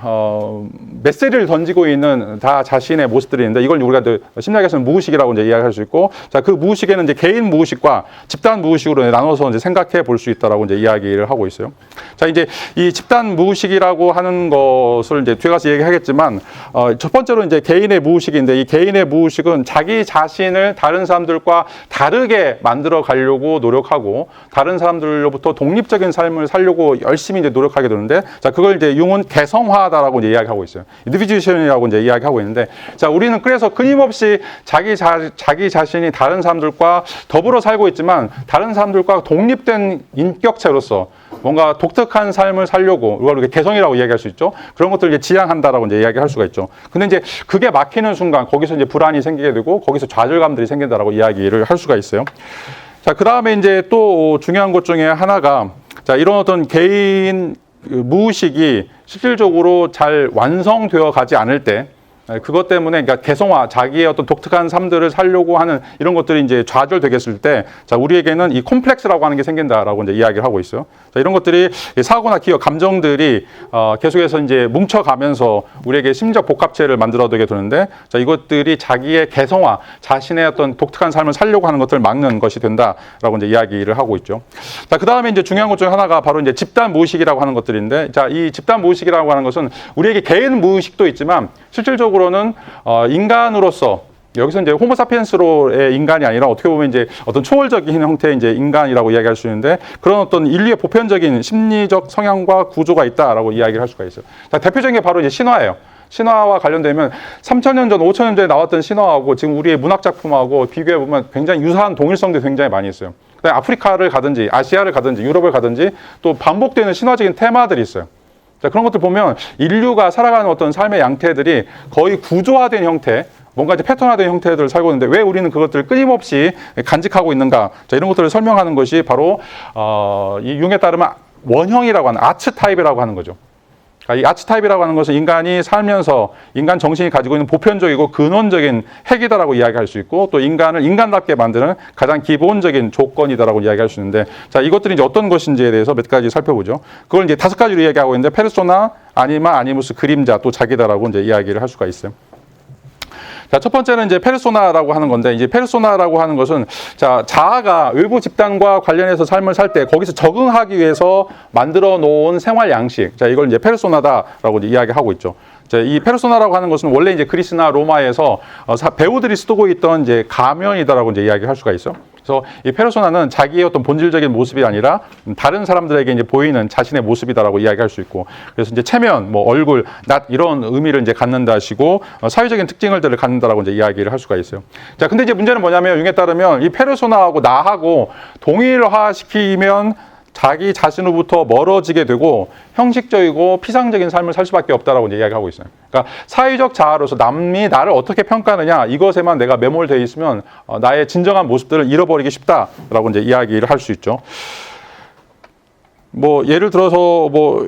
A: 메시지를 던지고 있는 다 자신의 모습들이 있는데 이걸 우리가 심리학에서는 무의식이라고 이제 이야기할 수 있고 자, 그 무의식에는 이제 개인 무의식과 집단 무의식으로 나눠서 이제 생각해 볼 수 있다라고 이제 이야기를 하고 있어요. 자, 이제 이 집단 무의식이라고 하는 것을 이제 뒤에 가서 얘기하겠지만 첫 번째로 이제 개인의 무의식인데 이 개인의 무의식은 자기 자신을 다른 사람들과 다르게 만들어 가려고 노력하고 다른 사람들로부터 독립적인 삶을 살려고 열심히 이제 노력하게 되는데, 자, 그걸 이제 융은 개성화다라고 이제 이야기하고 있어요. 인디비주얼이라고 이제 이야기하고 있는데, 자, 우리는 그래서 끊임없이 자기 자신이 다른 사람들과 더불어 살고 있지만, 다른 사람들과 독립된 인격체로서 뭔가 독특한 삶을 살려고, 이걸 개성이라고 이야기할 수 있죠. 그런 것들을 이제 지향한다라고 이제 이야기할 수가 있죠. 근데 이제 그게 막히는 순간, 거기서 이제 불안이 생기게 되고, 거기서 좌절감들이 생긴다라고 이야기를 할 수가 있어요. 자, 그 다음에 이제 또 중요한 것 중에 하나가, 자, 이런 어떤 개인 무의식이 실질적으로 잘 완성되어 가지 않을 때, 그것 때문에 그러니까 개성화, 자기의 어떤 독특한 삶들을 살려고 하는 이런 것들이 이제 좌절되겠을 때, 자, 우리에게는 이 콤플렉스라고 하는 게 생긴다라고 이제 이야기를 하고 있어요. 자, 이런 것들이 사고나 기억, 감정들이 계속해서 이제 뭉쳐가면서 우리에게 심리적 복합체를 만들어내게 되는데, 자, 이것들이 자기의 개성화, 자신의 어떤 독특한 삶을 살려고 하는 것들을 막는 것이 된다라고 이제 이야기를 하고 있죠. 자, 그 다음에 이제 중요한 것 중에 하나가 바로 이제 집단 무의식이라고 하는 것들인데, 자, 이 집단 무의식이라고 하는 것은 우리에게 개인 무의식도 있지만 실질적으로는 인간으로서 여기서 이제 호모사피엔스로의 인간이 아니라 어떻게 보면 이제 어떤 초월적인 형태의 이제 인간이라고 이야기할 수 있는데 그런 어떤 인류의 보편적인 심리적 성향과 구조가 있다라고 이야기를 할 수가 있어요. 자, 대표적인 게 바로 이제 신화예요. 신화와 관련되면 3,000년 전, 5,000년 전에 나왔던 신화하고 지금 우리의 문학 작품하고 비교해 보면 굉장히 유사한 동일성도 굉장히 많이 있어요. 그다음에 아프리카를 가든지 아시아를 가든지 유럽을 가든지 또 반복되는 신화적인 테마들이 있어요. 자, 그런 것들 보면 인류가 살아가는 어떤 삶의 양태들이 거의 구조화된 형태, 뭔가 이제 패턴화된 형태들을 살고 있는데 왜 우리는 그것들을 끊임없이 간직하고 있는가? 자, 이런 것들을 설명하는 것이 바로 이 융에 따르면 원형이라고 하는 아츠타입이라고 하는 거죠. 이 아츠타입이라고 하는 것은 인간이 살면서 인간 정신이 가지고 있는 보편적이고 근원적인 핵이다라고 이야기할 수 있고 또 인간을 인간답게 만드는 가장 기본적인 조건이다라고 이야기할 수 있는데 자, 이것들이 이제 어떤 것인지에 대해서 몇 가지 살펴보죠. 그걸 이제 5가지로 이야기하고 있는데 페르소나, 아니마, 아니무스, 그림자, 또 자기다라고 이제 이야기를 할 수가 있어요. 자, 첫 번째는 이제 페르소나라고 하는 건데, 이제 페르소나라고 하는 것은 자, 자아가 외부 집단과 관련해서 삶을 살 때 거기서 적응하기 위해서 만들어 놓은 생활 양식. 자, 이걸 이제 페르소나다라고 이제 이야기하고 있죠. 자, 이 페르소나라고 하는 것은 원래 이제 그리스나 로마에서 배우들이 쓰고 있던 이제 가면이다라고 이제 이야기할 수가 있어요. 그래서 이 페르소나는 자기의 어떤 본질적인 모습이 아니라 다른 사람들에게 이제 보이는 자신의 모습이다라고 이야기할 수 있고, 그래서 이제 체면, 뭐 얼굴, 낯 이런 의미를 이제 갖는다시고 사회적인 특징들을 갖는다라고 이제 이야기를 할 수가 있어요. 자, 근데 이제 문제는 뭐냐면 융에 따르면 이 페르소나하고 나하고 동일화시키면 자기 자신으로부터 멀어지게 되고 형식적이고 피상적인 삶을 살 수밖에 없다라고 이제 이야기하고 있어요. 그러니까 사회적 자아로서 남이 나를 어떻게 평가하느냐 이것에만 내가 매몰되어 있으면 나의 진정한 모습들을 잃어버리기 쉽다라고 이제 이야기를 할 수 있죠. 뭐 예를 들어서 뭐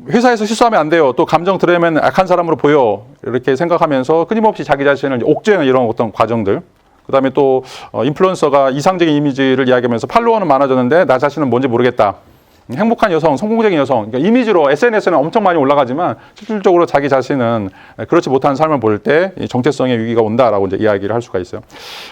A: 회사에서 실수하면 안 돼요. 또 감정 드러내면 악한 사람으로 보여. 이렇게 생각하면서 끊임없이 자기 자신을 이제 옥죄는 이런 어떤 과정들. 그다음에 또 인플루언서가 이상적인 이미지를 이야기하면서 팔로워는 많아졌는데 나 자신은 뭔지 모르겠다. 행복한 여성, 성공적인 여성, 그러니까 이미지로 SNS에는 엄청 많이 올라가지만 실질적으로 자기 자신은 그렇지 못한 삶을 볼 때 정체성의 위기가 온다라고 이제 이야기를 할 수가 있어요.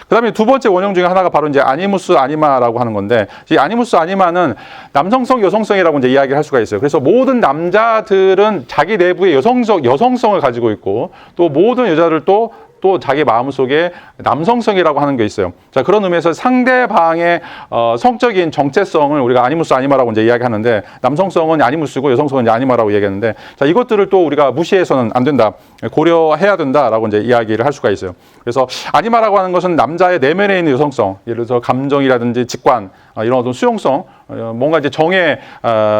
A: 그다음에 두 번째 원형 중에 하나가 바로 이제 아니무스 아니마라고 하는 건데, 이 아니무스 아니마는 남성성, 여성성이라고 이제 이야기를 할 수가 있어요. 그래서 모든 남자들은 자기 내부의 여성성을 가지고 있고, 또 모든 여자들도 또 자기 마음속에 남성성이라고 하는 게 있어요. 자, 그런 의미에서 상대방의 성적인 정체성을 우리가 아니무스 아니마라고 이제 이야기하는데, 남성성은 아니무스고 여성성은 이제 아니마라고 얘기하는데, 자, 이것들을 또 우리가 무시해서는 안 된다, 고려해야 된다라고 이제 이야기를 할 수가 있어요. 그래서 아니마라고 하는 것은 남자의 내면에 있는 여성성, 예를 들어서 감정이라든지 직관, 이런 어떤 수용성, 뭔가 이제 정에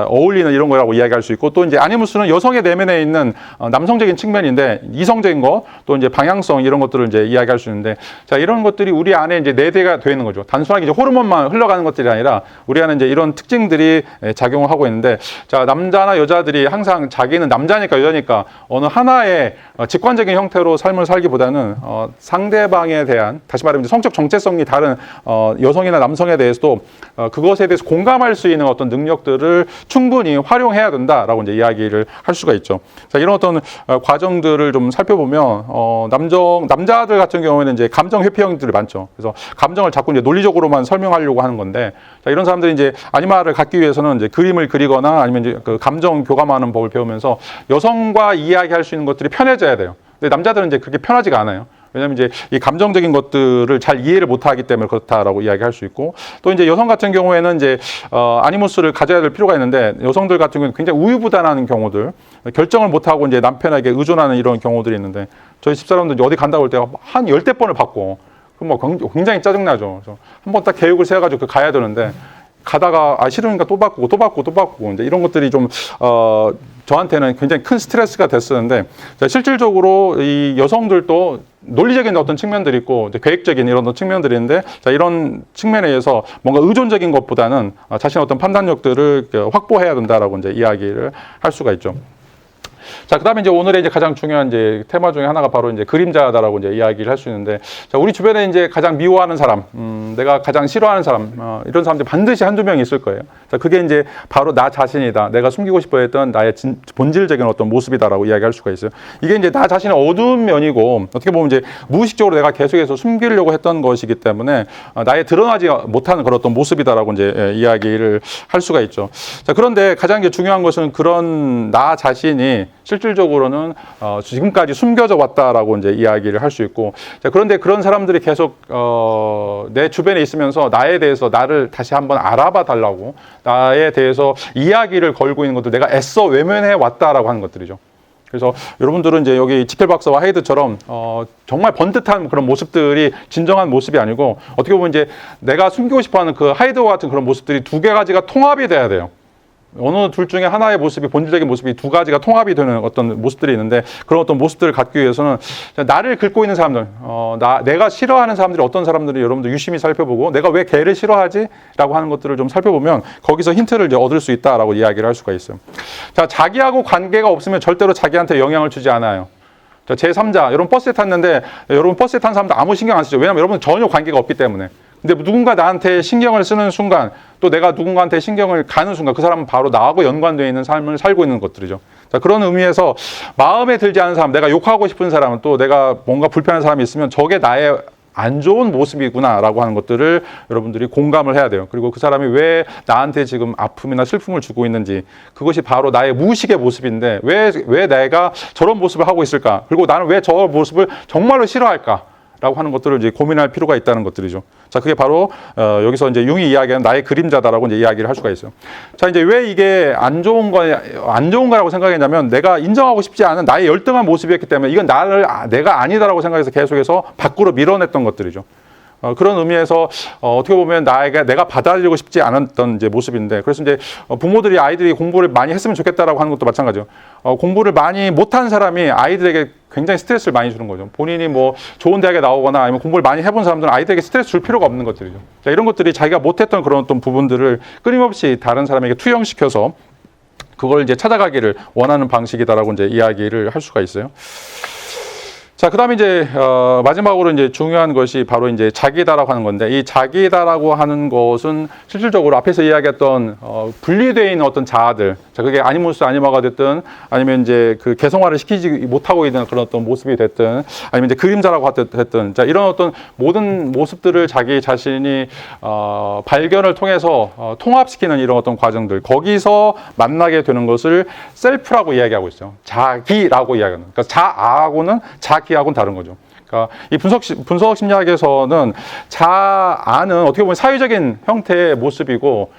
A: 어울리는 이런 거라고 이야기할 수 있고, 또 이제 아니무스는 여성의 내면에 있는 남성적인 측면인데, 이성적인 거, 또 이제 방향성 이런 것들을 이제 이야기할 수 있는데, 자, 이런 것들이 우리 안에 이제 네 대가 되어 있는 거죠. 단순하게 이제 호르몬만 흘러가는 것들이 아니라 우리 안에 이제 이런 특징들이 작용을 하고 있는데, 자, 남자나 여자들이 항상 자기는 남자니까 여자니까 어느 하나의 직관적인 형태로 삶을 살기보다는 상대방에 대한, 다시 말하면 성적 정체성이 다른 여성이나 남성에 대해서도 그것에 대해서 공감할 수 있는 어떤 능력들을 충분히 활용해야 된다라고 이제 이야기를 할 수가 있죠. 자, 이런 어떤 과정들을 좀 살펴보면 남자들 같은 경우에는 이제 감정 회피형들이 많죠. 그래서 감정을 자꾸 이제 논리적으로만 설명하려고 하는 건데, 자, 이런 사람들이 이제 아니마를 갖기 위해서는 이제 그림을 그리거나 아니면 이제 그 감정 교감하는 법을 배우면서 여성과 이야기할 수 있는 것들이 편해져야 돼요. 근데 남자들은 이제 그렇게 편하지가 않아요. 왜냐하면 이제 이 감정적인 것들을 잘 이해를 못하기 때문에 그렇다라고 이야기할 수 있고, 또 이제 여성 같은 경우에는 이제 아니무스를 가져야 될 필요가 있는데, 여성들 같은 경우는 굉장히 우유부단한 경우들, 결정을 못하고 이제 남편에게 의존하는 이런 경우들이 있는데, 저희 집사람들 어디 간다고 할 때 한 10대 번을 받고, 그럼 뭐 굉장히 짜증나죠. 그래서 한번 딱 계획을 세워가지고 가야 되는데, 가다가 싫으니까 또 바꾸고 이제 이런 것들이 좀 저한테는 굉장히 큰 스트레스가 됐었는데, 자, 실질적으로 이 여성들도 논리적인 어떤 측면들이 있고 이제 계획적인 이런 어떤 측면들이 있는데, 자, 이런 측면에 의해서 뭔가 의존적인 것보다는 자신의 어떤 판단력들을 확보해야 된다라고 이제 이야기를 할 수가 있죠. 자, 그다음에 이제 오늘의 이제 가장 중요한 이제 테마 중에 하나가 바로 이제 그림자다라고 이제 이야기를 할 수 있는데, 자, 우리 주변에 이제 가장 미워하는 사람, 내가 가장 싫어하는 사람, 이런 사람들이 반드시 한두 명 있을 거예요. 자, 그게 이제 바로 나 자신이다. 내가 숨기고 싶어 했던 나의 본질적인 어떤 모습이다라고 이야기할 수가 있어요. 이게 이제 나 자신의 어두운 면이고, 어떻게 보면 이제 무의식적으로 내가 계속해서 숨기려고 했던 것이기 때문에 나의 드러나지 못하는 그런 어떤 모습이다라고 이제 이야기를 할 수가 있죠. 자, 그런데 가장 이제 중요한 것은 그런 나 자신이 실질적으로는 지금까지 숨겨져 왔다라고 이제 이야기를 할 수 있고, 자, 그런데 그런 사람들이 계속 내 주변에 있으면서 나에 대해서 나를 다시 한번 알아봐 달라고, 나에 대해서 이야기를 걸고 있는 것도 내가 애써 외면해 왔다라고 하는 것들이죠. 그래서 여러분들은 이제 여기 지켈 박사와 하이드처럼 정말 번듯한 그런 모습들이 진정한 모습이 아니고, 어떻게 보면 이제 내가 숨기고 싶어하는 그 하이드와 같은 그런 모습들이 두 가지가 통합이 돼야 돼요. 어느 둘 중에 하나의 모습이, 본질적인 모습이 두 가지가 통합이 되는 어떤 모습들이 있는데, 그런 어떤 모습들을 갖기 위해서는 나를 긁고 있는 사람들, 내가 싫어하는 사람들이 어떤 사람들이 여러분들 유심히 살펴보고, 내가 왜 걔를 싫어하지? 라고 하는 것들을 좀 살펴보면 거기서 힌트를 이제 얻을 수 있다라고 이야기를 할 수가 있어요. 자, 자기하고 관계가 없으면 절대로 자기한테 영향을 주지 않아요. 자, 제3자, 여러분 버스에 탔는데, 여러분 버스에 탄 사람들 아무 신경 안 쓰죠. 왜냐하면 여러분 전혀 관계가 없기 때문에. 근데 누군가 나한테 신경을 쓰는 순간, 또 내가 누군가한테 신경을 가는 순간, 그 사람은 바로 나하고 연관되어 있는 삶을 살고 있는 것들이죠. 자, 그런 의미에서 마음에 들지 않은 사람, 내가 욕하고 싶은 사람, 또 내가 뭔가 불편한 사람이 있으면 저게 나의 안 좋은 모습이구나라고 하는 것들을 여러분들이 공감을 해야 돼요. 그리고 그 사람이 왜 나한테 지금 아픔이나 슬픔을 주고 있는지, 그것이 바로 나의 무의식의 모습인데 왜 내가 저런 모습을 하고 있을까? 그리고 나는 왜 저 모습을 정말로 싫어할까? 라고 하는 것들을 이제 고민할 필요가 있다는 것들이죠. 자, 그게 바로 여기서 이제 융이 이야기하는 나의 그림자다라고 이제 이야기를 할 수가 있어요. 자, 이제 왜 이게 안 좋은 거라고 생각했냐면, 내가 인정하고 싶지 않은 나의 열등한 모습이었기 때문에 이건 내가 아니다라고 생각해서 계속해서 밖으로 밀어냈던 것들이죠. 그런 의미에서 어떻게 보면 내가 받아들이고 싶지 않았던 이제 모습인데, 그래서 이제 부모들이 아이들이 공부를 많이 했으면 좋겠다라고 하는 것도 마찬가지죠. 공부를 많이 못한 사람이 아이들에게 굉장히 스트레스를 많이 주는 거죠. 본인이 뭐 좋은 대학에 나오거나 아니면 공부를 많이 해본 사람들은 아이들에게 스트레스 줄 필요가 없는 것들이죠. 자, 이런 것들이 자기가 못했던 그런 어떤 부분들을 끊임없이 다른 사람에게 투영시켜서 그걸 이제 찾아가기를 원하는 방식이다라고 이제 이야기를 할 수가 있어요. 자, 그다음에 이제 마지막으로 이제 중요한 것이 바로 이제 자기다라고 하는 건데, 이 자기다라고 하는 것은 실질적으로 앞에서 이야기했던 분리되어 있는 어떤 자아들, 자, 그게 아니무스 아니마가 됐든, 아니면 이제 그 개성화를 시키지 못하고 있는 그런 어떤 모습이 됐든, 아니면 이제 그림자라고 됐든, 자, 이런 어떤 모든 모습들을 자기 자신이 발견을 통해서 통합시키는 이런 어떤 과정들, 거기서 만나게 되는 것을 셀프라고 이야기하고 있어요. 자기라고 이야기하는. 그러니까 자아하고는 자기하고는 다른 거죠. 그러니까 이 분석 심리학에서는 자아는 어떻게 보면 사회적인 형태의 모습이고,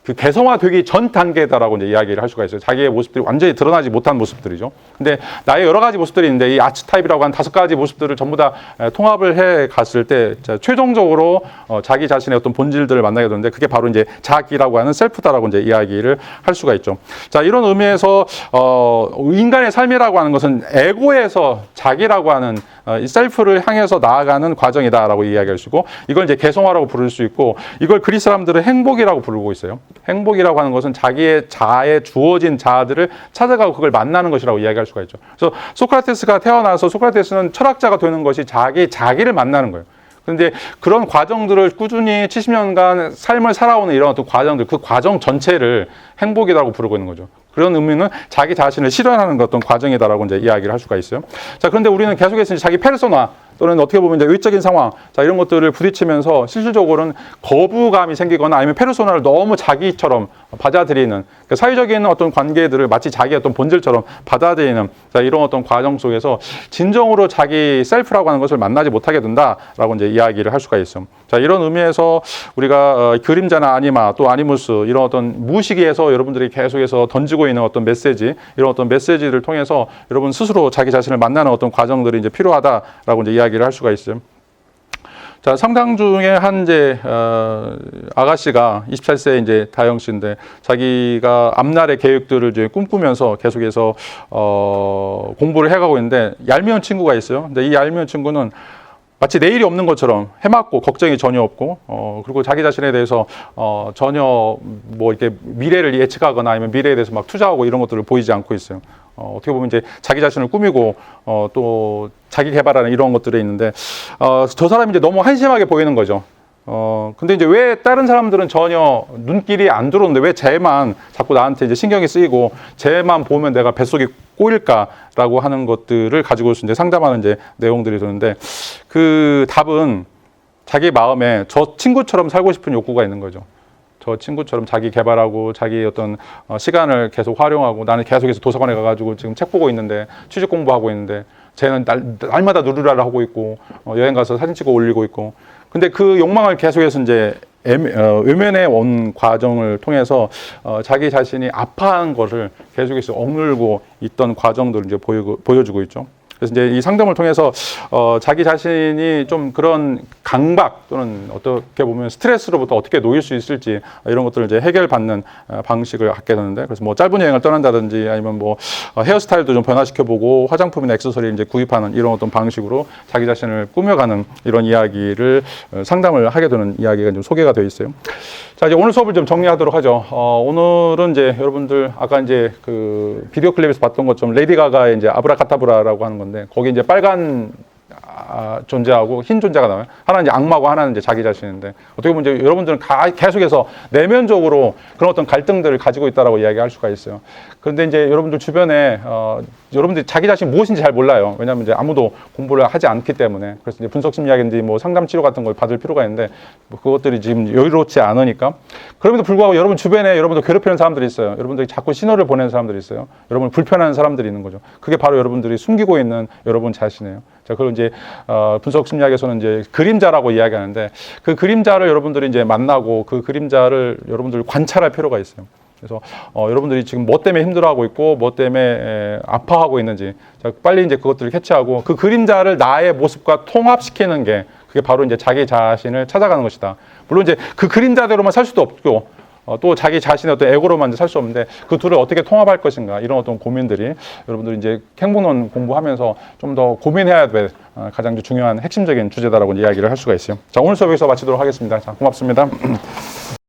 A: 그 개성화되기 전 단계다라고 이제 이야기를 할 수가 있어요. 자기의 모습들이 완전히 드러나지 못한 모습들이죠. 근데 나의 여러 가지 모습들이 있는데, 이 아치타입이라고 한 5가지 모습들을 전부 다 통합을 해 갔을 때, 최종적으로 자기 자신의 어떤 본질들을 만나게 되는데, 그게 바로 이제 자기라고 하는 셀프다라고 이제 이야기를 할 수가 있죠. 자, 이런 의미에서 인간의 삶이라고 하는 것은 에고에서 자기라고 하는 이 셀프를 향해서 나아가는 과정이다라고 이야기할 수 있고, 이걸 이제 개성화라고 부를 수 있고, 이걸 그리스 사람들은 행복이라고 부르고 있어요. 행복이라고 하는 것은 자기의 자아에 주어진 자아들을 찾아가고 그걸 만나는 것이라고 이야기할 수가 있죠. 그래서 소크라테스가 태어나서 소크라테스는 철학자가 되는 것이 자기를 만나는 거예요. 그런데 그런 과정들을 꾸준히 70년간 삶을 살아오는 이런 어떤 과정들, 그 과정 전체를 행복이라고 부르고 있는 거죠. 그런 의미는 자기 자신을 실현하는 어떤 과정이다라고 이제 이야기를 할 수가 있어요. 자, 그런데 우리는 계속해서 자기 페르소나 또는 어떻게 보면 이제 외적인 상황, 자, 이런 것들을 부딪히면서 실질적으로는 거부감이 생기거나 아니면 페르소나를 너무 자기처럼 받아들이는, 그러니까 사회적인 어떤 관계들을 마치 자기의 어떤 본질처럼 받아들이는, 자, 이런 어떤 과정 속에서 진정으로 자기 셀프라고 하는 것을 만나지 못하게 된다라고 이제 이야기를 할 수가 있어요. 자, 이런 의미에서 우리가 그림자나 아니마 또 아니무스 이런 어떤 무의식에서 여러분들이 계속해서 던지고 있는 어떤 메시지, 이런 어떤 메시지를 통해서 여러분 스스로 자기 자신을 만나는 어떤 과정들이 이제 필요하다라고 이제 이야기를 할 수가 있어요. 자, 상당 중에 한 이제 아가씨가 24세 이제 다영 씨인데, 자기가 앞날의 계획들을 이제 꿈꾸면서 계속해서 공부를 해가고 있는데, 얄미운 친구가 있어요. 근데 이 얄미운 친구는 마치 내일이 없는 것처럼 해맑고 걱정이 전혀 없고, 그리고 자기 자신에 대해서 전혀 뭐 이렇게 미래를 예측하거나 아니면 미래에 대해서 막 투자하고 이런 것들을 보이지 않고 있어요. 어떻게 보면 이제 자기 자신을 꾸미고 또 자기 개발하는 이런 것들이 있는데, 저 사람이 이제 너무 한심하게 보이는 거죠. 근데 이제 왜 다른 사람들은 전혀 눈길이 안 들어오는데 왜 쟤만 자꾸 나한테 이제 신경이 쓰이고 쟤만 보면 내가 뱃속이 꼬일까라고 하는 것들을 가지고 이제 상담하는 이제 내용들이 드는데, 그 답은 자기 마음에 저 친구처럼 살고 싶은 욕구가 있는 거죠. 저 친구처럼 자기 개발하고 자기 어떤 시간을 계속 활용하고, 나는 계속해서 도서관에 가가지고 지금 책 보고 있는데, 취직 공부하고 있는데, 쟤는 날마다 누르라를 하고 있고, 여행 가서 사진 찍어 올리고 있고. 근데 그 욕망을 계속해서 이제 외면해 온 과정을 통해서 자기 자신이 아파한 것을 계속해서 억눌고 있던 과정들을 이제 보여주고 있죠. 그래서 이제 이 상담을 통해서 자기 자신이 좀 그런 강박 또는 어떻게 보면 스트레스로부터 어떻게 놓일 수 있을지, 이런 것들을 이제 해결받는 방식을 갖게 되는데, 그래서 뭐 짧은 여행을 떠난다든지 아니면 뭐 헤어스타일도 좀 변화시켜보고 화장품이나 액세서리 이제 구입하는 이런 어떤 방식으로 자기 자신을 꾸며가는 이런 이야기를 상담을 하게 되는 이야기가 좀 소개가 되어 있어요. 자, 이제 오늘 수업을 좀 정리하도록 하죠. 오늘은 이제 여러분들 아까 이제 그 비디오 클립에서 봤던 것처럼 레이디 가가의 이제 아브라카타브라라고 하는 건데, 거기 이제 빨간 존재하고 흰 존재가 나와요. 하나는 이제 악마고 하나는 이제 자기 자신인데, 어떻게 보면 이제 여러분들은 계속해서 내면적으로 그런 어떤 갈등들을 가지고 있다라고 이야기할 수가 있어요. 그런데 이제 여러분들 주변에 여러분들이 자기 자신 무엇인지 잘 몰라요. 왜냐하면 이제 아무도 공부를 하지 않기 때문에. 그래서 이제 분석 심리학인지 뭐 상담 치료 같은 걸 받을 필요가 있는데, 뭐 그것들이 지금 여유롭지 않으니까. 그럼에도 불구하고 여러분 주변에 여러분들 괴롭히는 사람들이 있어요. 여러분들이 자꾸 신호를 보내는 사람들이 있어요. 여러분을 불편하는 사람들이 있는 거죠. 그게 바로 여러분들이 숨기고 있는 여러분 자신이에요. 자, 그걸 이제 분석 심리학에서는 이제 그림자라고 이야기하는데, 그 그림자를 여러분들이 이제 만나고 그 그림자를 여러분들 관찰할 필요가 있어요. 그래서 여러분들이 지금 뭐 때문에 힘들어하고 있고 뭐 때문에 아파하고 있는지, 자, 빨리 이제 그것들을 캐치하고 그 그림자를 나의 모습과 통합시키는 게, 그게 바로 이제 자기 자신을 찾아가는 것이다. 물론 이제 그 그림자대로만 살 수도 없고, 또 자기 자신의 어떤 에고로만 살 수 없는데, 그 둘을 어떻게 통합할 것인가, 이런 어떤 고민들이 여러분들이 이제 행복론 공부하면서 좀 더 고민해야 될 가장 중요한 핵심적인 주제다라고 이야기를 할 수가 있어요. 자, 오늘 수업 여기서 마치도록 하겠습니다. 자, 고맙습니다.